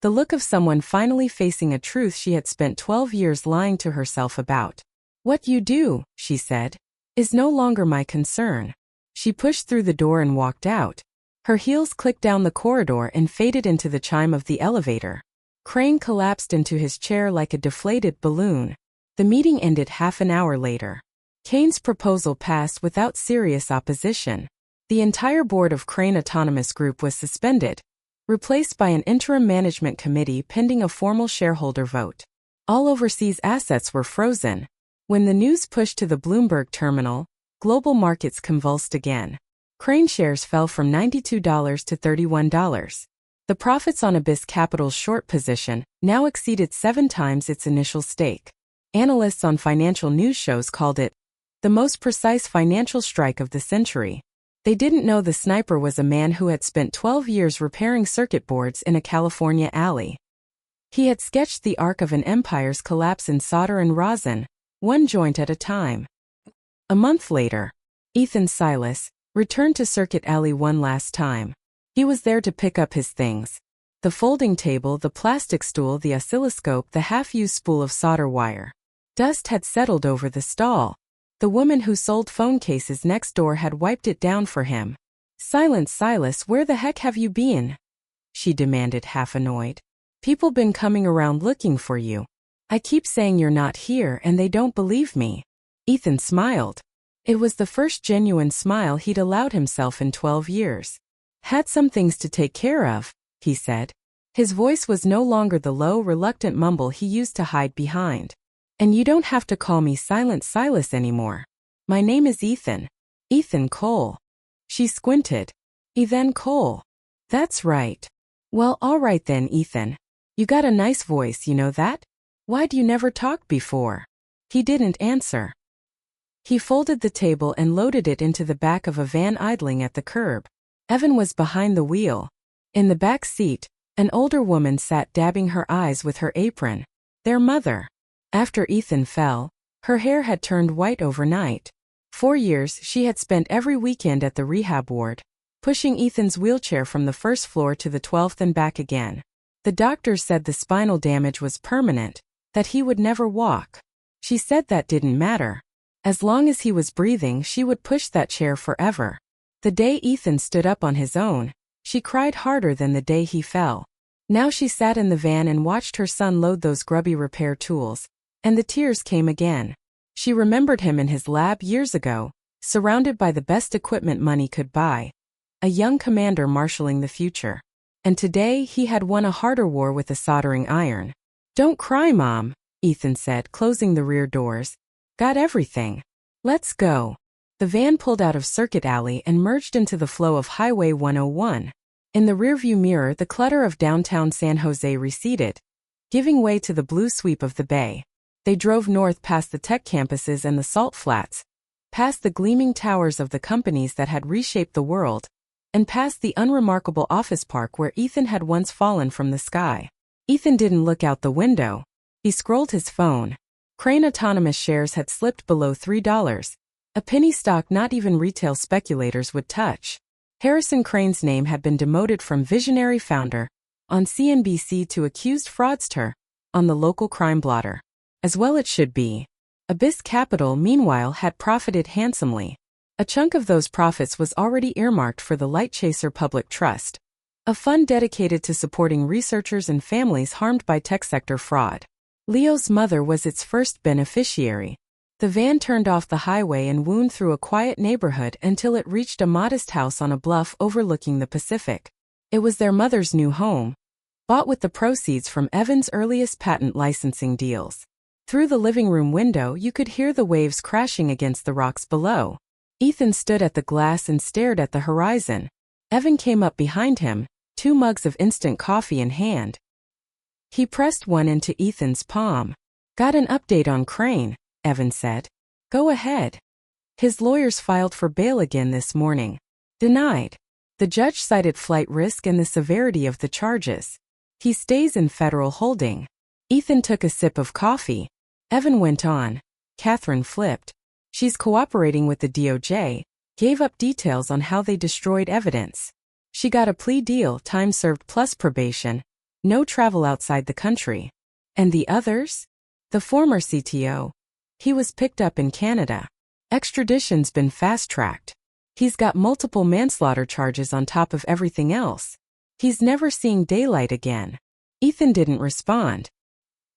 The look of someone finally facing a truth she had spent 12 years lying to herself about. "What you do," she said, "is no longer my concern." She pushed through the door and walked out. Her heels clicked down the corridor and faded into the chime of the elevator. Crane collapsed into his chair like a deflated balloon. The meeting ended half an hour later. Kane's proposal passed without serious opposition. The entire board of Crane Autonomous Group was suspended, replaced by an interim management committee pending a formal shareholder vote. All overseas assets were frozen. When the news pushed to the Bloomberg terminal, global markets convulsed again. Crane shares fell from $92 to $31. The profits on Abyss Capital's short position now exceeded 7 times its initial stake. Analysts on financial news shows called it the most precise financial strike of the century. They didn't know the sniper was a man who had spent 12 years repairing circuit boards in a California alley. He had sketched the arc of an empire's collapse in solder and rosin, one joint at a time. A month later, Ethan Silas, returned to Circuit Alley one last time. He was there to pick up his things. The folding table, the plastic stool, the oscilloscope, the half-used spool of solder wire. Dust had settled over the stall. The woman who sold phone cases next door had wiped it down for him. "Silence, Silas, where the heck have you been?" she demanded, half annoyed. "People been coming around looking for you. I keep saying you're not here and they don't believe me." Ethan smiled. It was the first genuine smile he'd allowed himself in 12 years. "Had some things to take care of," he said. His voice was no longer the low, reluctant mumble he used to hide behind. "And you don't have to call me Silent Silas anymore. My name is Ethan. Ethan Cole." She squinted. "Ethan Cole. That's right. Well, all right then, Ethan. You got a nice voice, you know that? Why'd you never talk before?" He didn't answer. He folded the table and loaded it into the back of a van idling at the curb. Evan was behind the wheel. In the back seat, an older woman sat dabbing her eyes with her apron. Their mother. After Ethan fell, her hair had turned white overnight. 4 years she had spent every weekend at the rehab ward, pushing Ethan's wheelchair from the first floor to the 12th and back again. The doctors said the spinal damage was permanent, that he would never walk. She said that didn't matter. As long as he was breathing, she would push that chair forever. The day Ethan stood up on his own, she cried harder than the day he fell. Now she sat in the van and watched her son load those grubby repair tools, and the tears came again. She remembered him in his lab years ago, surrounded by the best equipment money could buy. A young commander marshalling the future. And today he had won a harder war with a soldering iron. "Don't cry, Mom," Ethan said, closing the rear doors. "Got everything. Let's go." The van pulled out of Circuit Alley and merged into the flow of Highway 101. In the rearview mirror, the clutter of downtown San Jose receded, giving way to the blue sweep of the bay. They drove north past the tech campuses and the salt flats, past the gleaming towers of the companies that had reshaped the world, and past the unremarkable office park where Ethan had once fallen from the sky. Ethan didn't look out the window. He scrolled his phone. Crane Autonomous shares had slipped below $3, a penny stock not even retail speculators would touch. Harrison Crane's name had been demoted from visionary founder on CNBC to accused fraudster on the local crime blotter. As well it should be. Abyss Capital, meanwhile, had profited handsomely. A chunk of those profits was already earmarked for the Lightchaser Public Trust, a fund dedicated to supporting researchers and families harmed by tech sector fraud. Leo's mother was its first beneficiary. The van turned off the highway and wound through a quiet neighborhood until it reached a modest house on a bluff overlooking the Pacific. It was their mother's new home, bought with the proceeds from Evan's earliest patent licensing deals. Through the living room window, you could hear the waves crashing against the rocks below. Ethan stood at the glass and stared at the horizon. Evan came up behind him, 2 mugs of instant coffee in hand. He pressed one into Ethan's palm. "Got an update on Crane," Evan said. "Go ahead." "His lawyers filed for bail again this morning. Denied. The judge cited flight risk and the severity of the charges. He stays in federal holding." Ethan took a sip of coffee. Evan went on. "Catherine flipped. She's cooperating with the DOJ, gave up details on how they destroyed evidence. She got a plea deal, time served plus probation, no travel outside the country." "And the others?" "The former CTO. He was picked up in Canada. Extradition's been fast-tracked. He's got multiple manslaughter charges on top of everything else. He's never seeing daylight again." Ethan didn't respond.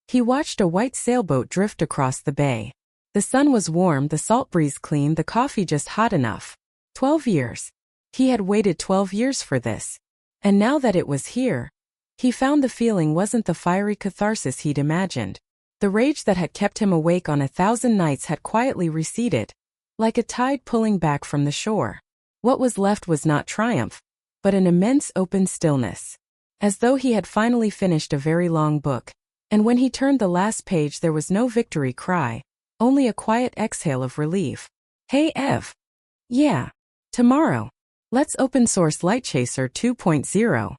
He watched a white sailboat drift across the bay. The sun was warm, the salt breeze clean, the coffee just hot enough. 12 years. He had waited 12 years for this. And now that it was here, he found the feeling wasn't the fiery catharsis he'd imagined. The rage that had kept him awake on 1,000 nights had quietly receded, like a tide pulling back from the shore. What was left was not triumph, but an immense open stillness. As though he had finally finished a very long book, and when he turned the last page there was no victory cry, only a quiet exhale of relief. "Hey Ev." "Yeah. Tomorrow. Let's open source Lightchaser 2.0.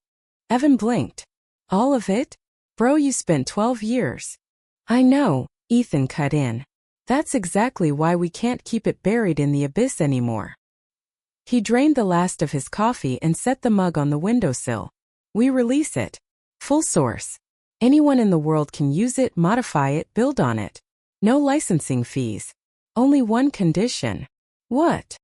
Evan blinked. "All of it? Bro, you spent 12 years. "I know," Ethan cut in. "That's exactly why we can't keep it buried in the abyss anymore." He drained the last of his coffee and set the mug on the windowsill. We release it. Full source. Anyone in the world can use it, modify it, build on it. No licensing fees. Only one condition. What?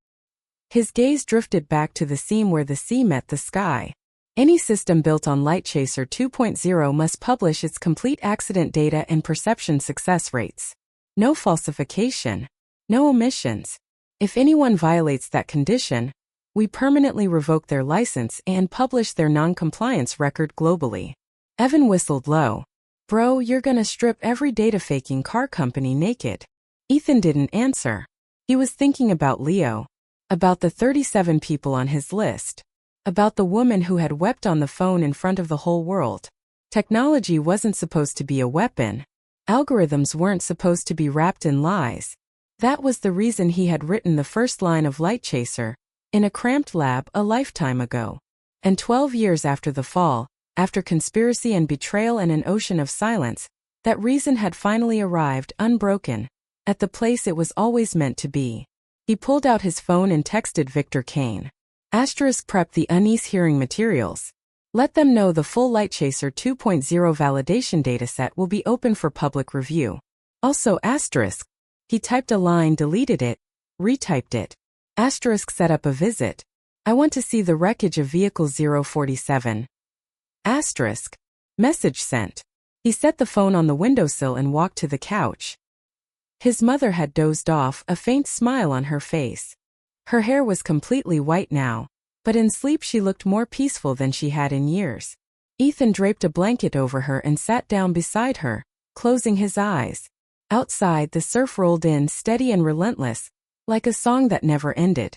His gaze drifted back to the seam where the sea met the sky. Any system built on LightChaser 2.0 must publish its complete accident data and perception success rates. No falsification. No omissions. If anyone violates that condition, we permanently revoke their license and publish their non-compliance record globally. Evan whistled low. Bro, you're gonna strip every data-faking car company naked. Ethan didn't answer. He was thinking about Leo. About the 37 people on his list. About the woman who had wept on the phone in front of the whole world. Technology wasn't supposed to be a weapon. Algorithms weren't supposed to be wrapped in lies. That was the reason he had written the first line of LightChaser, in a cramped lab a lifetime ago. And 12 years after the fall, after conspiracy and betrayal and an ocean of silence, that reason had finally arrived unbroken, at the place it was always meant to be. He pulled out his phone and texted Victor Kane. Prep the unease hearing materials. Let them know the full LightChaser 2.0 validation dataset will be open for public review. Also he typed a line, deleted it, retyped it. Set up a visit. I want to see the wreckage of vehicle 047. Message sent. He set the phone on the windowsill and walked to the couch. His mother had dozed off, a faint smile on her face. Her hair was completely white now, but in sleep she looked more peaceful than she had in years. Ethan draped a blanket over her and sat down beside her, closing his eyes. Outside, the surf rolled in steady and relentless, like a song that never ended.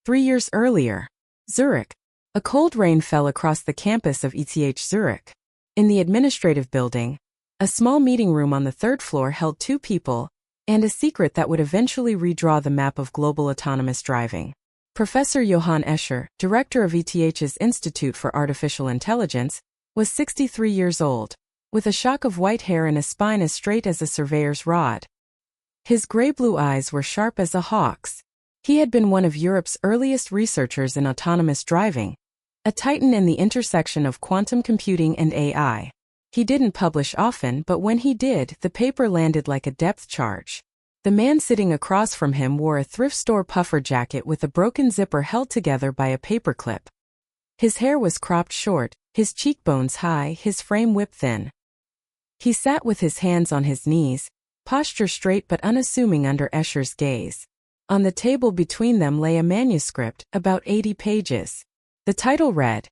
3 years earlier, Zurich. A cold rain fell across the campus of ETH Zurich. In the administrative building, a small meeting room on the 3rd floor held 2 people, and a secret that would eventually redraw the map of global autonomous driving. Professor Johann Escher, director of ETH's Institute for Artificial Intelligence, was 63 years old, with a shock of white hair and a spine as straight as a surveyor's rod. His gray-blue eyes were sharp as a hawk's. He had been one of Europe's earliest researchers in autonomous driving, a titan in the intersection of quantum computing and AI. He didn't publish often, but when he did, the paper landed like a depth charge. The man sitting across from him wore a thrift store puffer jacket with a broken zipper held together by a paperclip. His hair was cropped short, his cheekbones high, his frame whip-thin. He sat with his hands on his knees, posture straight but unassuming under Escher's gaze. On the table between them lay a manuscript, about 80 pages. The title read,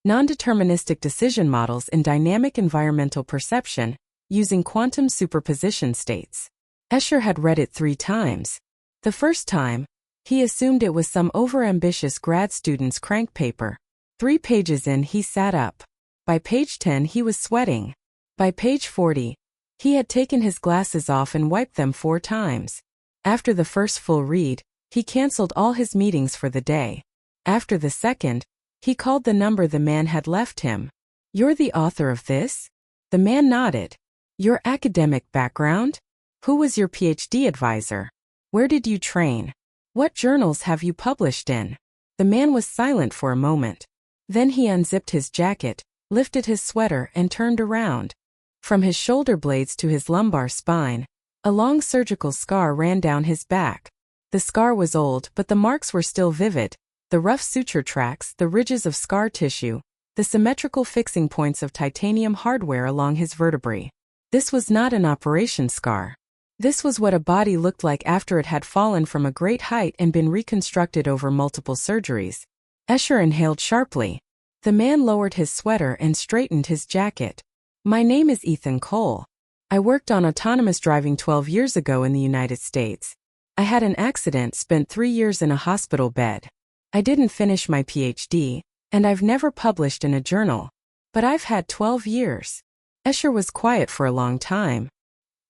Non-Deterministic Decision Models in Dynamic Environmental Perception, Using Quantum Superposition States. Escher had read it 3 times. The first time, he assumed it was some overambitious grad student's crank paper. 3 pages in, he sat up. By page 10, he was sweating. By page 40, he had taken his glasses off and wiped them 4 times. After the first full read, he canceled all his meetings for the day. After the second, he called the number the man had left him. You're the author of this? The man nodded. Your academic background? Who was your PhD advisor? Where did you train? What journals have you published in? The man was silent for a moment. Then he unzipped his jacket, lifted his sweater and turned around. From his shoulder blades to his lumbar spine, a long surgical scar ran down his back. The scar was old, but the marks were still vivid. The rough suture tracks, the ridges of scar tissue, the symmetrical fixing points of titanium hardware along his vertebrae. This was not an operation scar. This was what a body looked like after it had fallen from a great height and been reconstructed over multiple surgeries. Escher inhaled sharply. The man lowered his sweater and straightened his jacket. My name is Ethan Cole. I worked on autonomous driving 12 years ago in the United States. I had an accident, spent 3 years in a hospital bed. I didn't finish my PhD, and I've never published in a journal. But I've had 12 years. Escher was quiet for a long time.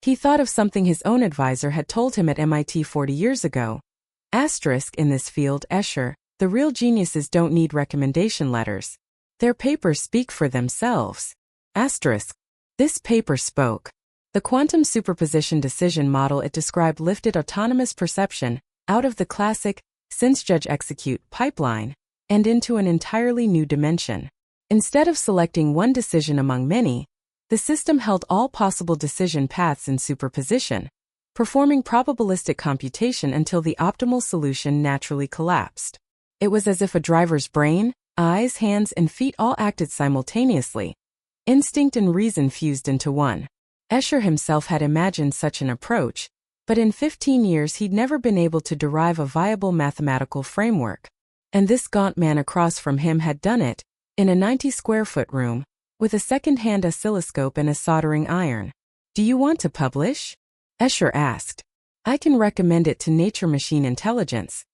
He thought of something his own advisor had told him at MIT 40 years ago. In this field, Escher, the real geniuses don't need recommendation letters. Their papers speak for themselves. This paper spoke. The quantum superposition decision model it described lifted autonomous perception out of the classic since judge execute pipeline, and into an entirely new dimension. Instead of selecting one decision among many, the system held all possible decision paths in superposition, performing probabilistic computation until the optimal solution naturally collapsed. It was as if a driver's brain, eyes, hands, and feet all acted simultaneously. Instinct and reason fused into one. Escher himself had imagined such an approach, but in 15 years he'd never been able to derive a viable mathematical framework. And this gaunt man across from him had done it, in a 90-square-foot room, with a second-hand oscilloscope and a soldering iron. "Do you want to publish?" Escher asked. "I can recommend it to Nature Machine Intelligence.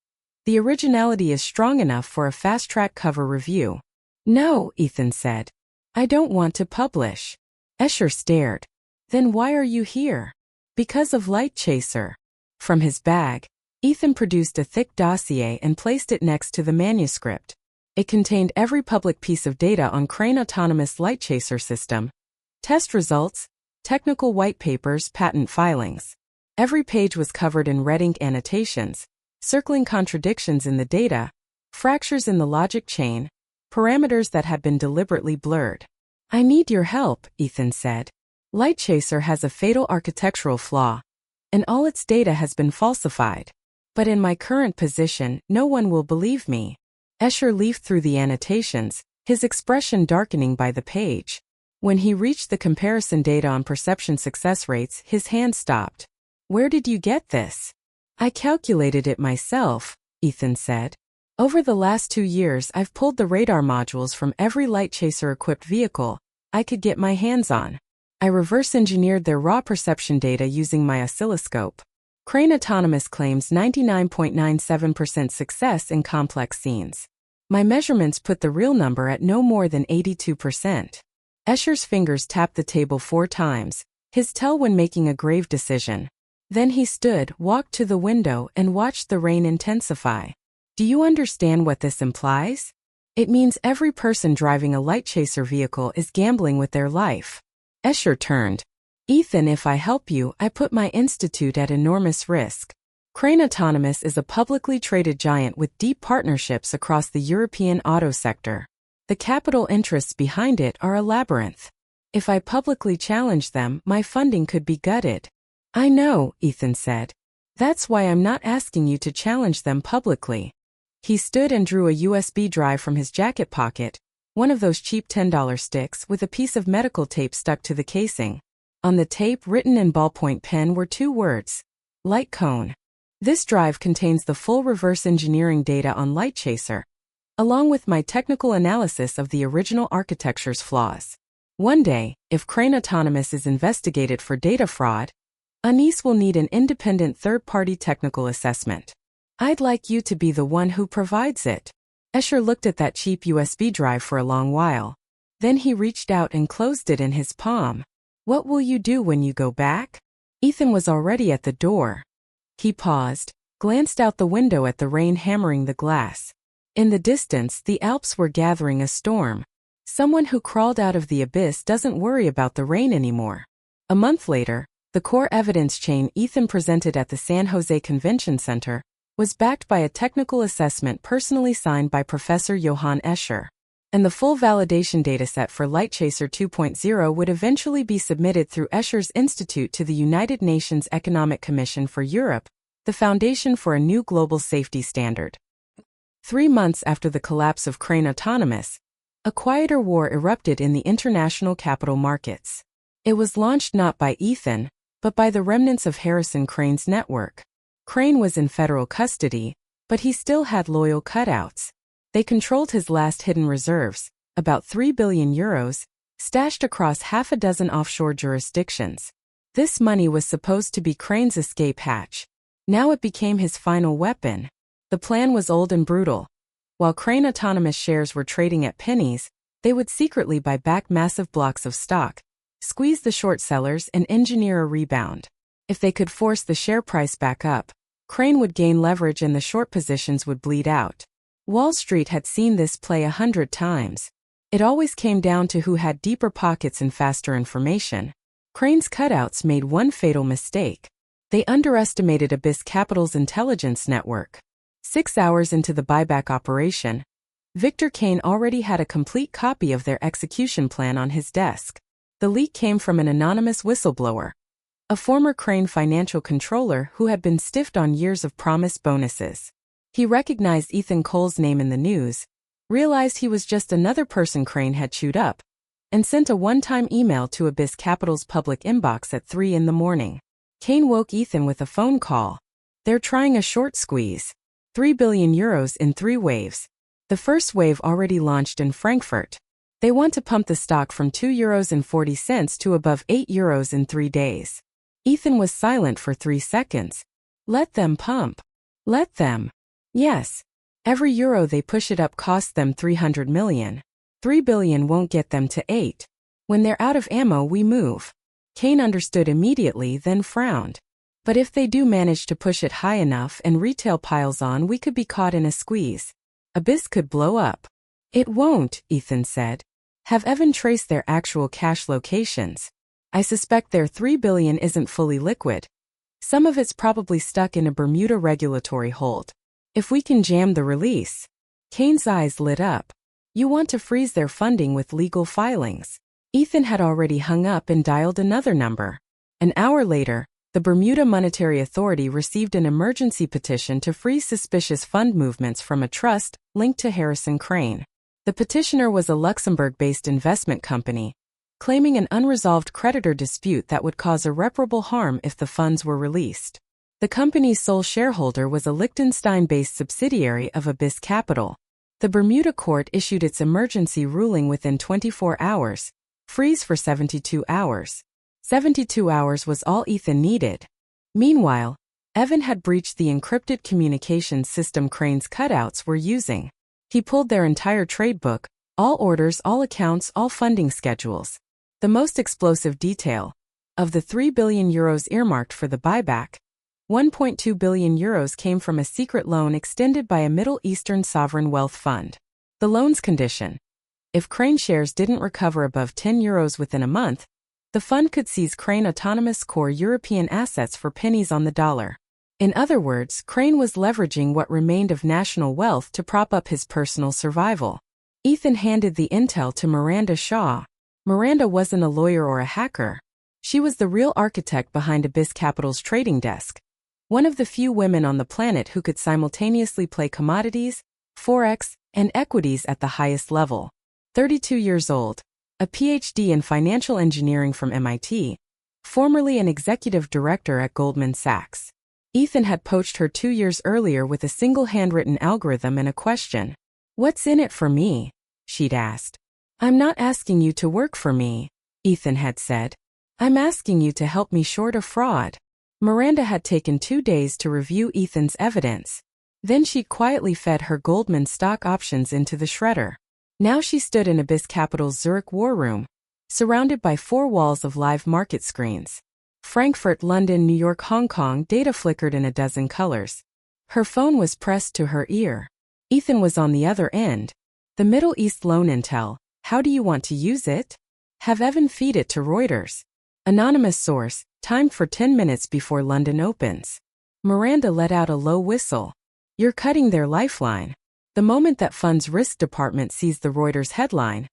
The originality is strong enough for a fast-track cover review." "No," Ethan said. "I don't want to publish." Escher stared. "Then why are you here?" "Because of Light Chaser." From his bag, Ethan produced a thick dossier and placed it next to the manuscript. It contained every public piece of data on Crane Autonomous Light Chaser system, test results, technical white papers, patent filings. Every page was covered in red ink annotations, circling contradictions in the data, fractures in the logic chain, parameters that had been deliberately blurred. "I need your help," Ethan said. "Light Chaser has a fatal architectural flaw, and all its data has been falsified. But in my current position, no one will believe me." Escher leafed through the annotations, his expression darkening by the page. When he reached the comparison data on perception success rates, his hand stopped. "Where did you get this?" "I calculated it myself," Ethan said. "Over the last 2 years I've pulled the radar modules from every Light Chaser-equipped vehicle I could get my hands on. I reverse-engineered their raw perception data using my oscilloscope. Crane Autonomous claims 99.97% success in complex scenes. My measurements put the real number at no more than 82%. Escher's fingers tapped the table 4 times, his tell when making a grave decision. Then he stood, walked to the window, and watched the rain intensify. "Do you understand what this implies? It means every person driving a Light Chaser vehicle is gambling with their life." Escher turned. "Ethan, if I help you, I put my institute at enormous risk. Crane Autonomous is a publicly traded giant with deep partnerships across the European auto sector. The capital interests behind it are a labyrinth. If I publicly challenge them, my funding could be gutted." "I know," Ethan said. "That's why I'm not asking you to challenge them publicly." He stood and drew a USB drive from his jacket pocket, one of those cheap $10 sticks with a piece of medical tape stuck to the casing. On the tape, written in ballpoint pen, were 2 words: "Light Cone." "This drive contains the full reverse engineering data on Light Chaser, along with my technical analysis of the original architecture's flaws. One day, if Crane Autonomous is investigated for data fraud, Anise will need an independent third-party technical assessment. I'd like you to be the one who provides it." Escher looked at that cheap USB drive for a long while. Then he reached out and closed it in his palm. "What will you do when you go back?" Ethan was already at the door. He paused, glanced out the window at the rain hammering the glass. In the distance, the Alps were gathering a storm. Someone who crawled out of the abyss doesn't worry about the rain anymore. A month later, the core evidence chain Ethan presented at the San Jose Convention Center was backed by a technical assessment personally signed by Professor Johann Escher. And the full validation dataset for Light Chaser 2.0 would eventually be submitted through Escher's Institute to the United Nations Economic Commission for Europe, the foundation for a new global safety standard. 3 months after the collapse of Crane Autonomous, a quieter war erupted in the international capital markets. It was launched not by Ethan, but by the remnants of Harrison Crane's network. Crane was in federal custody, but he still had loyal cutouts. They controlled his last hidden reserves, about €3 billion, stashed across half a dozen offshore jurisdictions. This money was supposed to be Crane's escape hatch. Now it became his final weapon. The plan was old and brutal. While Crane Autonomous shares were trading at pennies, they would secretly buy back massive blocks of stock, squeeze the short sellers, and engineer a rebound. If they could force the share price back up, Crane would gain leverage and the short positions would bleed out. Wall Street had seen this play 100 times. It always came down to who had deeper pockets and faster information. Crane's cutouts made one fatal mistake. They underestimated Abyss Capital's intelligence network. 6 hours into the buyback operation, Victor Kane already had a complete copy of their execution plan on his desk. The leak came from an anonymous whistleblower, a former Crane financial controller who had been stiffed on years of promised bonuses. He recognized Ethan Cole's name in the news, realized he was just another person Crane had chewed up, and sent a one-time email to Abyss Capital's public inbox at 3 in the morning. Kane woke Ethan with a phone call. They're trying a short squeeze. 3 billion euros in 3 waves. The first wave already launched in Frankfurt. They want to pump the stock from 2.40 euros to above 8 euros in 3 days. Ethan was silent for 3 seconds. Let them pump. Let them. Yes. Every euro they push it up costs them 300 million. 3 billion won't get them to 8. When they're out of ammo we move. Kane understood immediately, then frowned. But if they do manage to push it high enough and retail piles on, we could be caught in a squeeze. Abyss could blow up. It won't, Ethan said. Have Evan traced their actual cash locations. I suspect their 3 billion isn't fully liquid. Some of it's probably stuck in a Bermuda regulatory hold. If we can jam the release. Kane's eyes lit up. You want to freeze their funding with legal filings. Ethan had already hung up and dialed another number. An hour later, the Bermuda Monetary Authority received an emergency petition to freeze suspicious fund movements from a trust linked to Harrison Crane. The petitioner was a Luxembourg-based investment company, claiming an unresolved creditor dispute that would cause irreparable harm if the funds were released. The company's sole shareholder was a Liechtenstein-based subsidiary of Abyss Capital. The Bermuda court issued its emergency ruling within 24 hours, freeze for 72 hours. 72 hours was all Ethan needed. Meanwhile, Evan had breached the encrypted communications system Crane's cutouts were using. He pulled their entire trade book, all orders, all accounts, all funding schedules. The most explosive detail. Of the 3 billion euros earmarked for the buyback, 1.2 billion euros came from a secret loan extended by a Middle Eastern sovereign wealth fund. The loan's condition: if Crane shares didn't recover above 10 euros within a month, the fund could seize Crane autonomous core European assets for pennies on the dollar. In other words, Crane was leveraging what remained of national wealth to prop up his personal survival. Ethan handed the intel to Miranda Shaw. Miranda wasn't a lawyer or a hacker. She was the real architect behind Abyss Capital's trading desk. One of the few women on the planet who could simultaneously play commodities, forex, and equities at the highest level. 32 years old, a PhD in financial engineering from MIT, formerly an executive director at Goldman Sachs. Ethan had poached her 2 years earlier with a single handwritten algorithm and a question. What's in it for me? She'd asked. I'm not asking you to work for me, Ethan had said. I'm asking you to help me short a fraud. Miranda had taken 2 days to review Ethan's evidence. Then she'd quietly fed her Goldman stock options into the shredder. Now she stood in Abyss Capital's Zurich war room, surrounded by 4 walls of live market screens. Frankfurt, London, New York, Hong Kong, data flickered in a dozen colors. Her phone was pressed to her ear. Ethan was on the other end. The Middle East loan intel. How do you want to use it? Have Evan feed it to Reuters. Anonymous source, timed for 10 minutes before London opens. Miranda let out a low whistle. You're cutting their lifeline. The moment that fund's risk department sees the Reuters headline,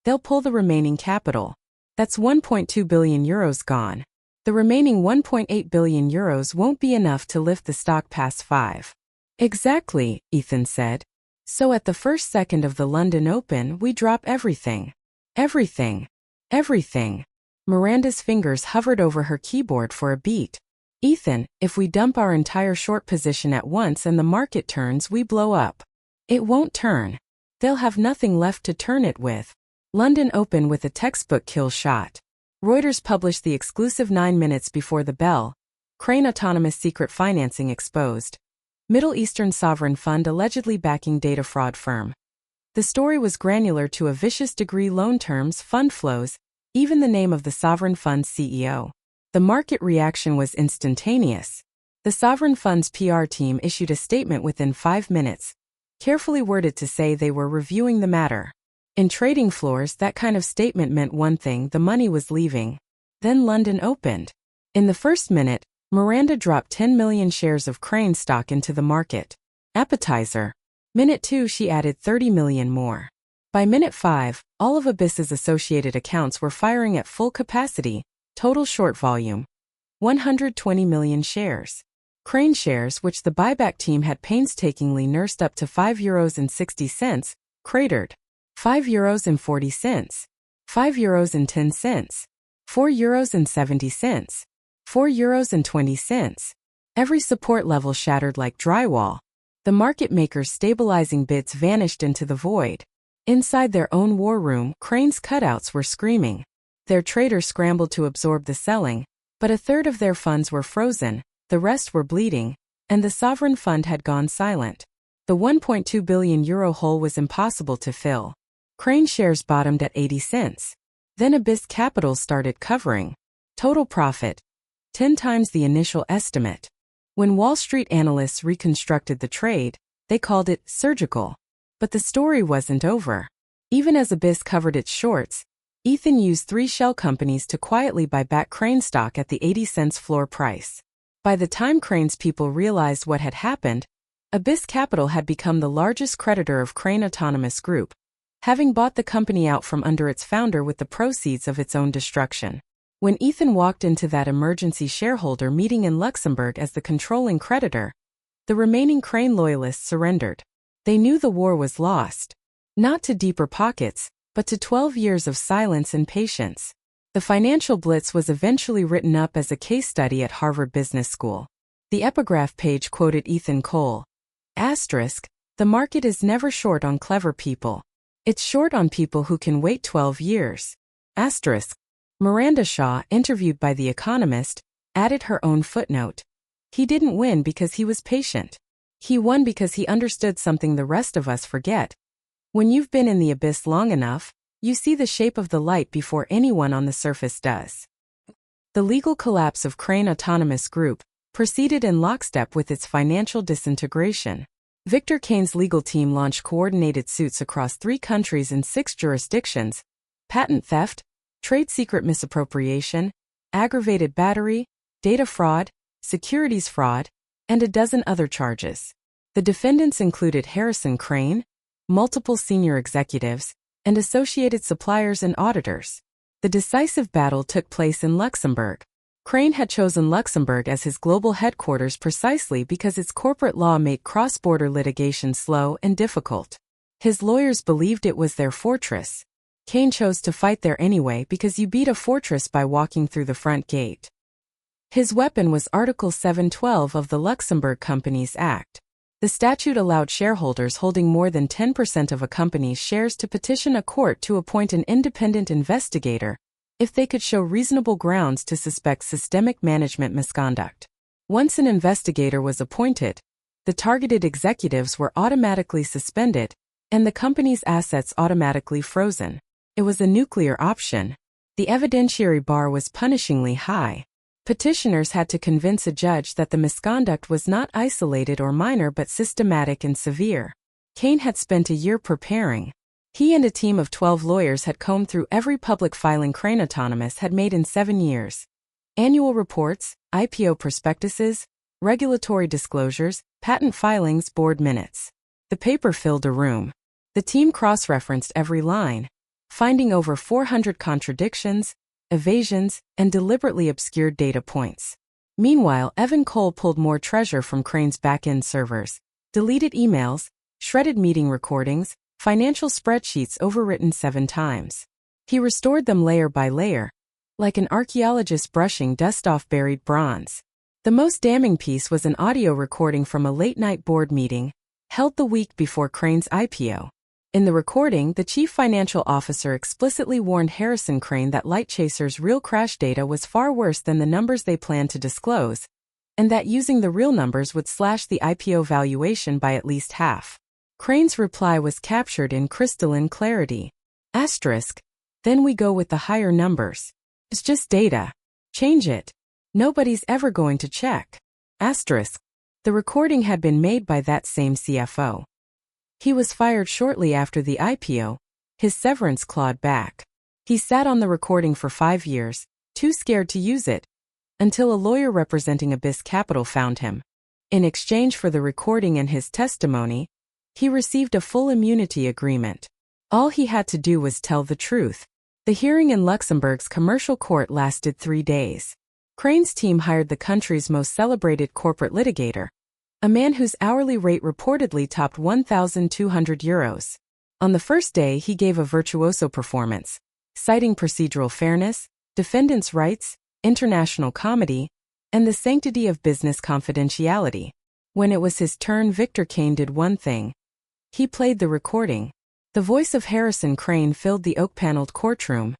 they'll pull the remaining capital. That's 1.2 billion euros gone. The remaining 1.8 billion euros won't be enough to lift the stock past 5. Exactly, Ethan said. So at the first second of the London Open, we drop everything. Everything. Everything. Miranda's fingers hovered over her keyboard for a beat. Ethan, if we dump our entire short position at once and the market turns, we blow up. It won't turn. They'll have nothing left to turn it with. London Open with a textbook kill shot. Reuters published the exclusive 9 minutes before the bell. Crane autonomous secret financing exposed. Middle Eastern sovereign fund allegedly backing data fraud firm. The story was granular to a vicious degree: loan terms, fund flows, even the name of the sovereign fund's CEO. The market reaction was instantaneous. The sovereign fund's PR team issued a statement within 5 minutes, carefully worded to say they were reviewing the matter. In trading floors, that kind of statement meant one thing: the money was leaving. Then London opened. In the first minute, Miranda dropped 10 million shares of Crane stock into the market. Appetizer. Minute 2 she added 30 million more. By minute 5, all of Abyss's associated accounts were firing at full capacity, total short volume. 120 million shares. Crane shares, which the buyback team had painstakingly nursed up to €5.60, cratered. €5.40. €5.10. €4.70. €4.20. Every support level shattered like drywall. The market makers' stabilizing bids vanished into the void. Inside their own war room, Crane's cutouts were screaming. Their traders scrambled to absorb the selling, but a third of their funds were frozen, the rest were bleeding, and the sovereign fund had gone silent. The €1.2 billion hole was impossible to fill. Crane shares bottomed at 80 cents. Then Abyss Capital started covering. Total profit. 10 times the initial estimate. When Wall Street analysts reconstructed the trade, they called it surgical. But the story wasn't over. Even as Abyss covered its shorts, Ethan used 3 shell companies to quietly buy back Crane stock at the 80 cents floor price. By the time Crane's people realized what had happened, Abyss Capital had become the largest creditor of Crane Autonomous Group, having bought the company out from under its founder with the proceeds of its own destruction. When Ethan walked into that emergency shareholder meeting in Luxembourg as the controlling creditor, the remaining Crane loyalists surrendered. They knew the war was lost. Not to deeper pockets, but to 12 years of silence and patience. The financial blitz was eventually written up as a case study at Harvard Business School. The epigraph page quoted Ethan Cole. The market is never short on clever people. It's short on people who can wait 12 years. Miranda Shaw, interviewed by The Economist, added her own footnote. He didn't win because he was patient. He won because he understood something the rest of us forget. When you've been in the abyss long enough, you see the shape of the light before anyone on the surface does. The legal collapse of Crane Autonomous Group proceeded in lockstep with its financial disintegration. Victor Kane's legal team launched coordinated suits across 3 countries in 6 jurisdictions: patent theft, trade secret misappropriation, aggravated battery, data fraud, securities fraud, and a dozen other charges. The defendants included Harrison Crane, multiple senior executives, and associated suppliers and auditors. The decisive battle took place in Luxembourg. Crane had chosen Luxembourg as his global headquarters precisely because its corporate law made cross-border litigation slow and difficult. His lawyers believed it was their fortress. Kane chose to fight there anyway because you beat a fortress by walking through the front gate. His weapon was Article 712 of the Luxembourg Companies Act. The statute allowed shareholders holding more than 10% of a company's shares to petition a court to appoint an independent investigator if they could show reasonable grounds to suspect systemic management misconduct. Once an investigator was appointed, the targeted executives were automatically suspended, and the company's assets automatically frozen. It was a nuclear option. The evidentiary bar was punishingly high. Petitioners had to convince a judge that the misconduct was not isolated or minor but systematic and severe. Kane had spent a year preparing. He and a team of 12 lawyers had combed through every public filing Crane Autonomous had made in 7 years. Annual reports, IPO prospectuses, regulatory disclosures, patent filings, board minutes. The paper filled a room. The team cross-referenced every line, finding over 400 contradictions, evasions, and deliberately obscured data points. Meanwhile, Evan Cole pulled more treasure from Crane's back-end servers, deleted emails, shredded meeting recordings, financial spreadsheets overwritten 7 times. He restored them layer by layer, like an archaeologist brushing dust off buried bronze. The most damning piece was an audio recording from a late-night board meeting, held the week before Crane's IPO. In the recording, the chief financial officer explicitly warned Harrison Crane that Lightchaser's real crash data was far worse than the numbers they planned to disclose, and that using the real numbers would slash the IPO valuation by at least half. Crane's reply was captured in crystalline clarity. Then we go with the higher numbers. It's just data. Change it. Nobody's ever going to check. The recording had been made by that same CFO. He was fired shortly after the IPO, his severance clawed back. He sat on the recording for 5 years, too scared to use it, until a lawyer representing Abyss Capital found him. In exchange for the recording and his testimony, he received a full immunity agreement. All he had to do was tell the truth. The hearing in Luxembourg's commercial court lasted 3 days. Crane's team hired the country's most celebrated corporate litigator, a man whose hourly rate reportedly topped €1,200. On the first day, he gave a virtuoso performance, citing procedural fairness, defendants' rights, international comedy, and the sanctity of business confidentiality. When it was his turn, Victor Kane did one thing. He played the recording. The voice of Harrison Crane filled the oak-paneled courtroom.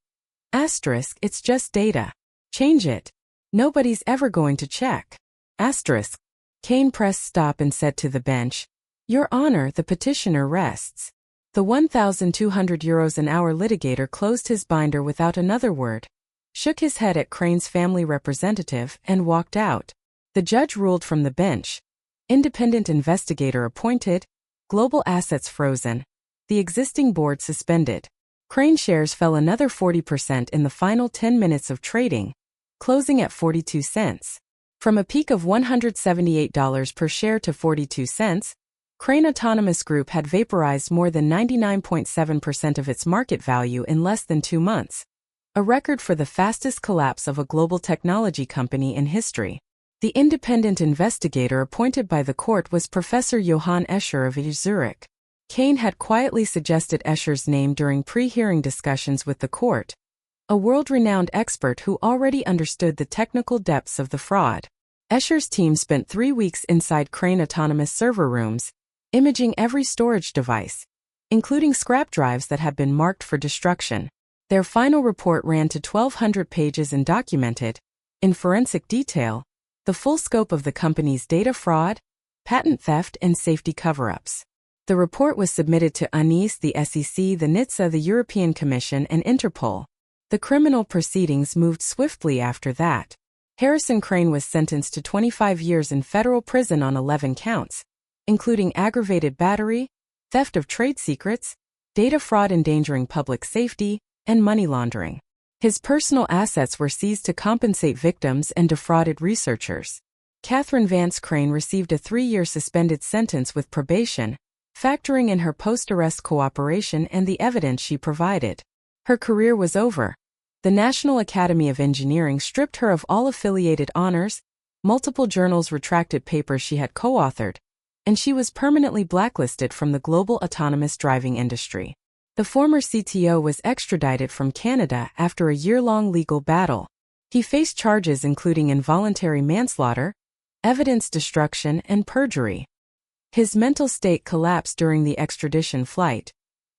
Asterisk, it's just data. Change it. Nobody's ever going to check. Asterisk. Kane pressed stop and said to the bench, Your Honor, the petitioner rests. The €1,200 an hour litigator closed his binder without another word, shook his head at Crane's family representative, and walked out. The judge ruled from the bench. Independent investigator appointed, global assets frozen, the existing board suspended. Crane shares fell another 40% in the final 10 minutes of trading, closing at 42 cents. From a peak of $178 per share to 42 cents, Crane Autonomous Group had vaporized more than 99.7% of its market value in less than 2 months, a record for the fastest collapse of a global technology company in history. The independent investigator appointed by the court was Professor Johann Escher of Zurich. Kane had quietly suggested Escher's name during pre-hearing discussions with the court, a world-renowned expert who already understood the technical depths of the fraud. Escher's team spent 3 weeks inside Crane Autonomous server rooms, imaging every storage device, including scrap drives that had been marked for destruction. Their final report ran to 1,200 pages and documented, in forensic detail, the full scope of the company's data fraud, patent theft, and safety cover-ups. The report was submitted to UNIS, the SEC, the NHTSA, the European Commission, and Interpol. The criminal proceedings moved swiftly after that. Harrison Crane was sentenced to 25 years in federal prison on 11 counts, including aggravated battery, theft of trade secrets, data fraud endangering public safety, and money laundering. His personal assets were seized to compensate victims and defrauded researchers. Catherine Vance Crane received a 3-year suspended sentence with probation, factoring in her post-arrest cooperation and the evidence she provided. Her career was over. The National Academy of Engineering stripped her of all affiliated honors, multiple journals retracted papers she had co-authored, and she was permanently blacklisted from the global autonomous driving industry. The former CTO was extradited from Canada after a year-long legal battle. He faced charges including involuntary manslaughter, evidence destruction, and perjury. His mental state collapsed during the extradition flight.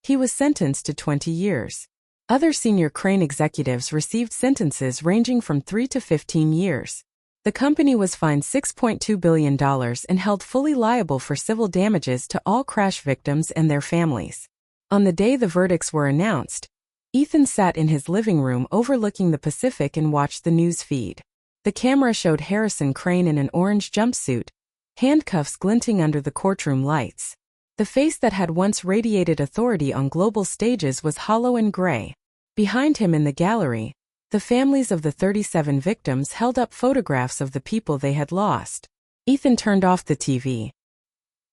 He was sentenced to 20 years. Other senior Crane executives received sentences ranging from 3 to 15 years. The company was fined $6.2 billion and held fully liable for civil damages to all crash victims and their families. On the day the verdicts were announced, Ethan sat in his living room overlooking the Pacific and watched the news feed. The camera showed Harrison Crane in an orange jumpsuit, handcuffs glinting under the courtroom lights. The face that had once radiated authority on global stages was hollow and gray. Behind him in the gallery, the families of the 37 victims held up photographs of the people they had lost. Ethan turned off the TV.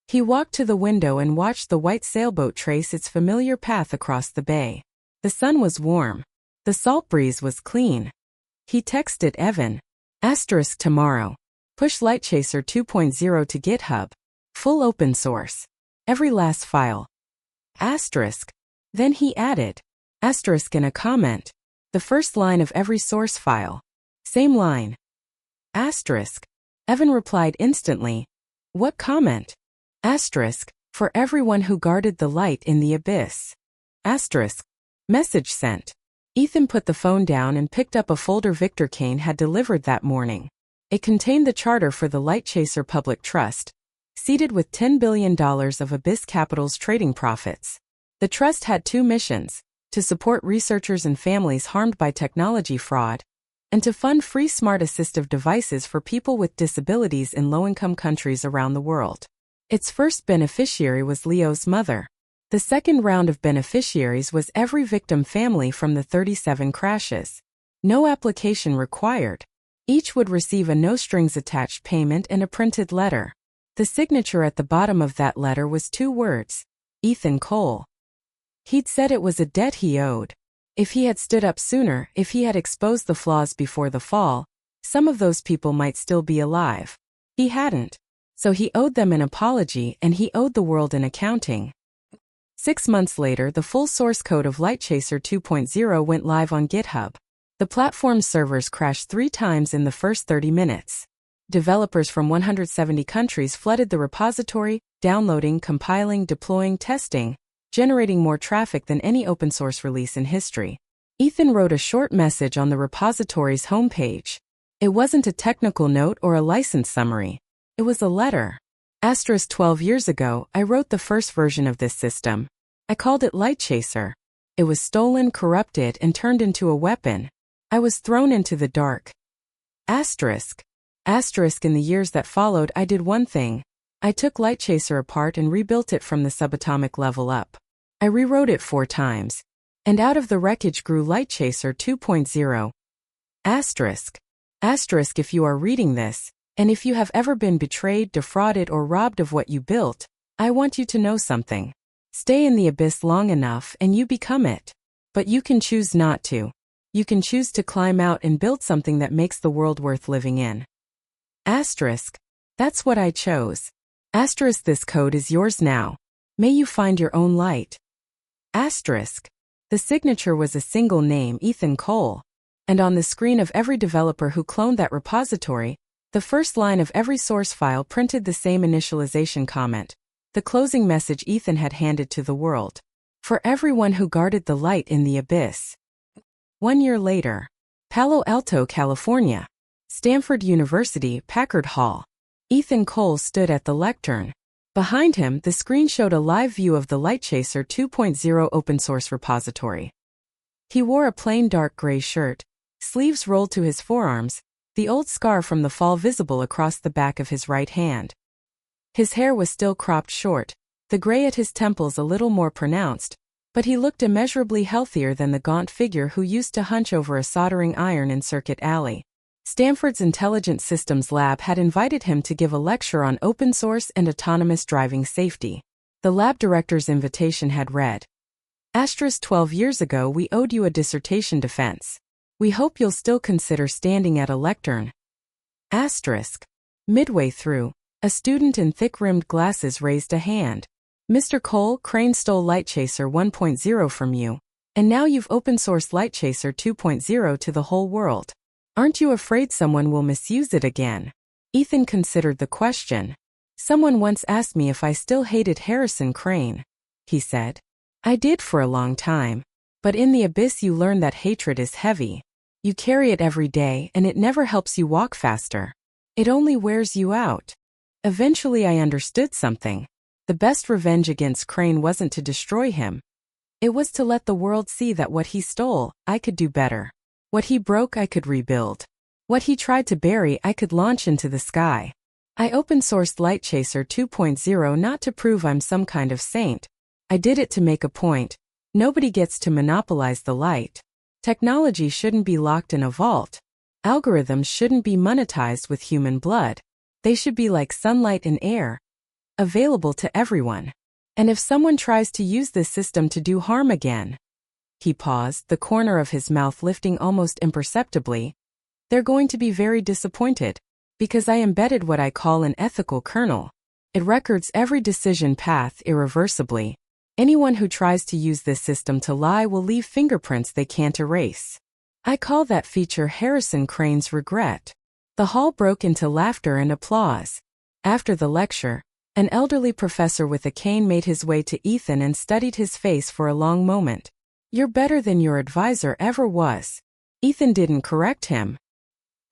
He walked to the window and watched the white sailboat trace its familiar path across the bay. The sun was warm. The salt breeze was clean. He texted Evan. *tomorrow. Push Lightchaser 2.0 to GitHub. Full open source. Every last file. Then he added. In a comment. The first line of every source file. Same line. Evan replied instantly. What comment? For everyone who guarded the light in the abyss. Message sent. Ethan put the phone down and picked up a folder Victor Kane had delivered that morning. It contained the charter for the Lightchaser Public Trust, seeded with $10 billion of Abyss Capital's trading profits. The trust had 2 missions: to support researchers and families harmed by technology fraud, and to fund free smart assistive devices for people with disabilities in low-income countries around the world. Its first beneficiary was Leo's mother. The second round of beneficiaries was every victim family from the 37 crashes. No application required. Each would receive a no-strings-attached payment and a printed letter. The signature at the bottom of that letter was 2 words: Ethan Cole. He'd said it was a debt he owed. If he had stood up sooner, if he had exposed the flaws before the fall, some of those people might still be alive. He hadn't. So he owed them an apology, and he owed the world an accounting. 6 months later, the full source code of Lightchaser 2.0 went live on GitHub. The platform's servers crashed 3 times in the first 30 minutes. Developers from 170 countries flooded the repository, downloading, compiling, deploying, testing, generating more traffic than any open-source release in history. Ethan wrote a short message on the repository's homepage. It wasn't a technical note or a license summary. It was a letter. 12 years ago, I wrote the first version of this system. I called it Lightchaser. It was stolen, corrupted, and turned into a weapon. I was thrown into the dark. Asterisk. In the years that followed, I did one thing. I took Lightchaser apart and rebuilt it from the subatomic level up. I rewrote it 4 times. And out of the wreckage grew Lightchaser 2.0. Asterisk. If you are reading this, and if you have ever been betrayed, defrauded, or robbed of what you built, I want you to know something. Stay in the abyss long enough and you become it. But you can choose not to. You can choose to climb out and build something that makes the world worth living in. Asterisk. That's what I chose. Asterisk. This code is yours now. May you find your own light. Asterisk. The signature was a single name, Ethan Cole. And on the screen of every developer who cloned that repository, the first line of every source file printed the same initialization comment, the closing message Ethan had handed to the world. For everyone who guarded the light in the abyss. 1 year later. Palo Alto, California. Stanford University, Packard Hall. Ethan Cole stood at the lectern. Behind him, the screen showed a live view of the Lightchaser 2.0 open-source repository. He wore a plain dark gray shirt, sleeves rolled to his forearms, the old scar from the fall visible across the back of his right hand. His hair was still cropped short, the gray at his temples a little more pronounced, but he looked immeasurably healthier than the gaunt figure who used to hunch over a soldering iron in Circuit Alley. Stanford's Intelligent Systems Lab had invited him to give a lecture on open source and autonomous driving safety. The lab director's invitation had read, 12 years ago we owed you a dissertation defense. We hope you'll still consider standing at a lectern. Midway through, a student in thick-rimmed glasses raised a hand. Mr. Cole, Crane stole Lightchaser 1.0 from you, and now you've open-sourced Lightchaser 2.0 to the whole world. Aren't you afraid someone will misuse it again? Ethan considered the question. Someone once asked me if I still hated Harrison Crane. He said. I did for a long time. But in the abyss you learn that hatred is heavy. You carry it every day and it never helps you walk faster. It only wears you out. Eventually I understood something. The best revenge against Crane wasn't to destroy him. It was to let the world see that what he stole, I could do better. What he broke I could rebuild. What he tried to bury I could launch into the sky. I open-sourced Lightchaser 2.0 not to prove I'm some kind of saint. I did it to make a point. Nobody gets to monopolize the light. Technology shouldn't be locked in a vault. Algorithms shouldn't be monetized with human blood. They should be like sunlight and air. Available to everyone. And if someone tries to use this system to do harm again. He paused, the corner of his mouth lifting almost imperceptibly. They're going to be very disappointed. Because I embedded what I call an ethical kernel. It records every decision path irreversibly. Anyone who tries to use this system to lie will leave fingerprints they can't erase. I call that feature Harrison Crane's regret. The hall broke into laughter and applause. After the lecture, an elderly professor with a cane made his way to Ethan and studied his face for a long moment. You're better than your advisor ever was. Ethan didn't correct him.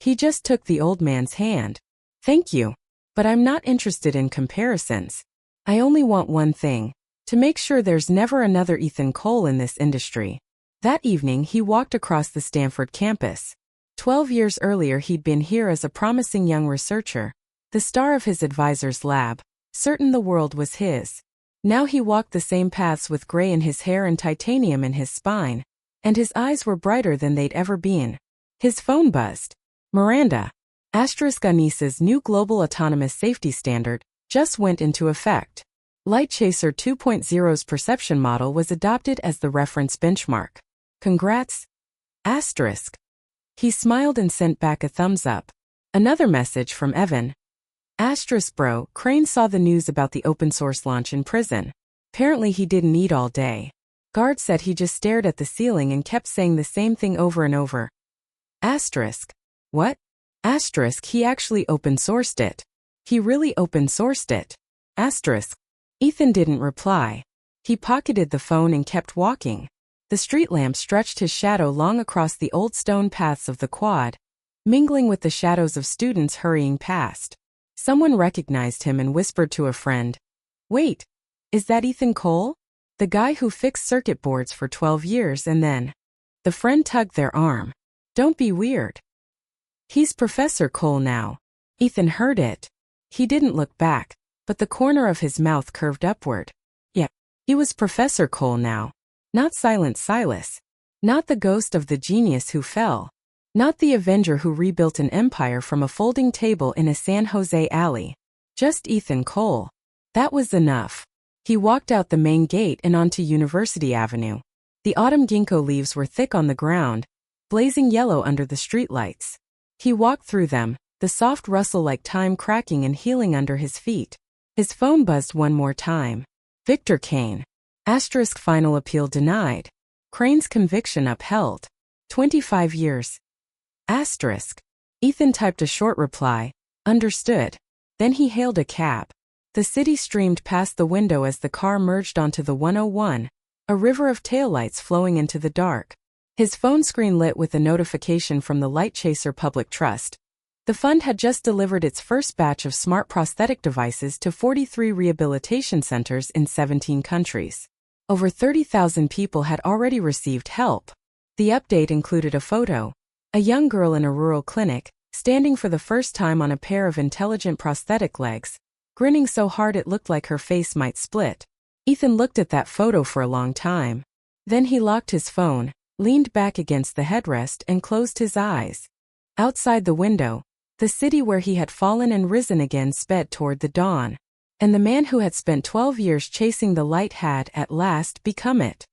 He just took the old man's hand. Thank you. But I'm not interested in comparisons. I only want one thing. To make sure there's never another Ethan Cole in this industry. That evening he walked across the Stanford campus. 12 years earlier he'd been here as a promising young researcher, the star of his advisor's lab, certain the world was his. Now he walked the same paths with gray in his hair and titanium in his spine, and his eyes were brighter than they'd ever been. His phone buzzed. Miranda. *Anisa's new global autonomous safety standard, just went into effect. Lightchaser 2.0's perception model was adopted as the reference benchmark. Congrats! Asterisk. He smiled and sent back a thumbs up. Another message from Evan. Asterisk bro, Crane saw the news about the open source launch in prison. Apparently he didn't eat all day. Guard said he just stared at the ceiling and kept saying the same thing over and over. Asterisk. What? Asterisk, he actually open sourced it. He really open sourced it. Asterisk. Ethan didn't reply. He pocketed the phone and kept walking. The street lamp stretched his shadow long across the old stone paths of the quad, mingling with the shadows of students hurrying past. Someone recognized him and whispered to a friend, "Wait, is that Ethan Cole? The guy who fixed circuit boards for 12 years and then..." The friend tugged their arm. "Don't be weird. He's Professor Cole now." Ethan heard it. He didn't look back, but the corner of his mouth curved upward. Yeah, he was Professor Cole now. Not Silent Silas. Not the ghost of the genius who fell. Not the Avenger who rebuilt an empire from a folding table in a San Jose alley. Just Ethan Cole. That was enough. He walked out the main gate and onto University Avenue. The autumn ginkgo leaves were thick on the ground, blazing yellow under the streetlights. He walked through them, the soft rustle like time cracking and healing under his feet. His phone buzzed one more time. Victor Kane. Asterisk final appeal denied. Crane's conviction upheld. 25 years. Asterisk. Ethan typed a short reply. Understood. Then he hailed a cab. The city streamed past the window as the car merged onto the 101, a river of taillights flowing into the dark. His phone screen lit with a notification from the Lightchaser Public Trust. The fund had just delivered its first batch of smart prosthetic devices to 43 rehabilitation centers in 17 countries. Over 30,000 people had already received help. The update included a photo. A young girl in a rural clinic, standing for the first time on a pair of intelligent prosthetic legs, grinning so hard it looked like her face might split. Ethan looked at that photo for a long time. Then he locked his phone, leaned back against the headrest and closed his eyes. Outside the window, the city where he had fallen and risen again sped toward the dawn. And the man who had spent 12 years chasing the light had, at last, become it.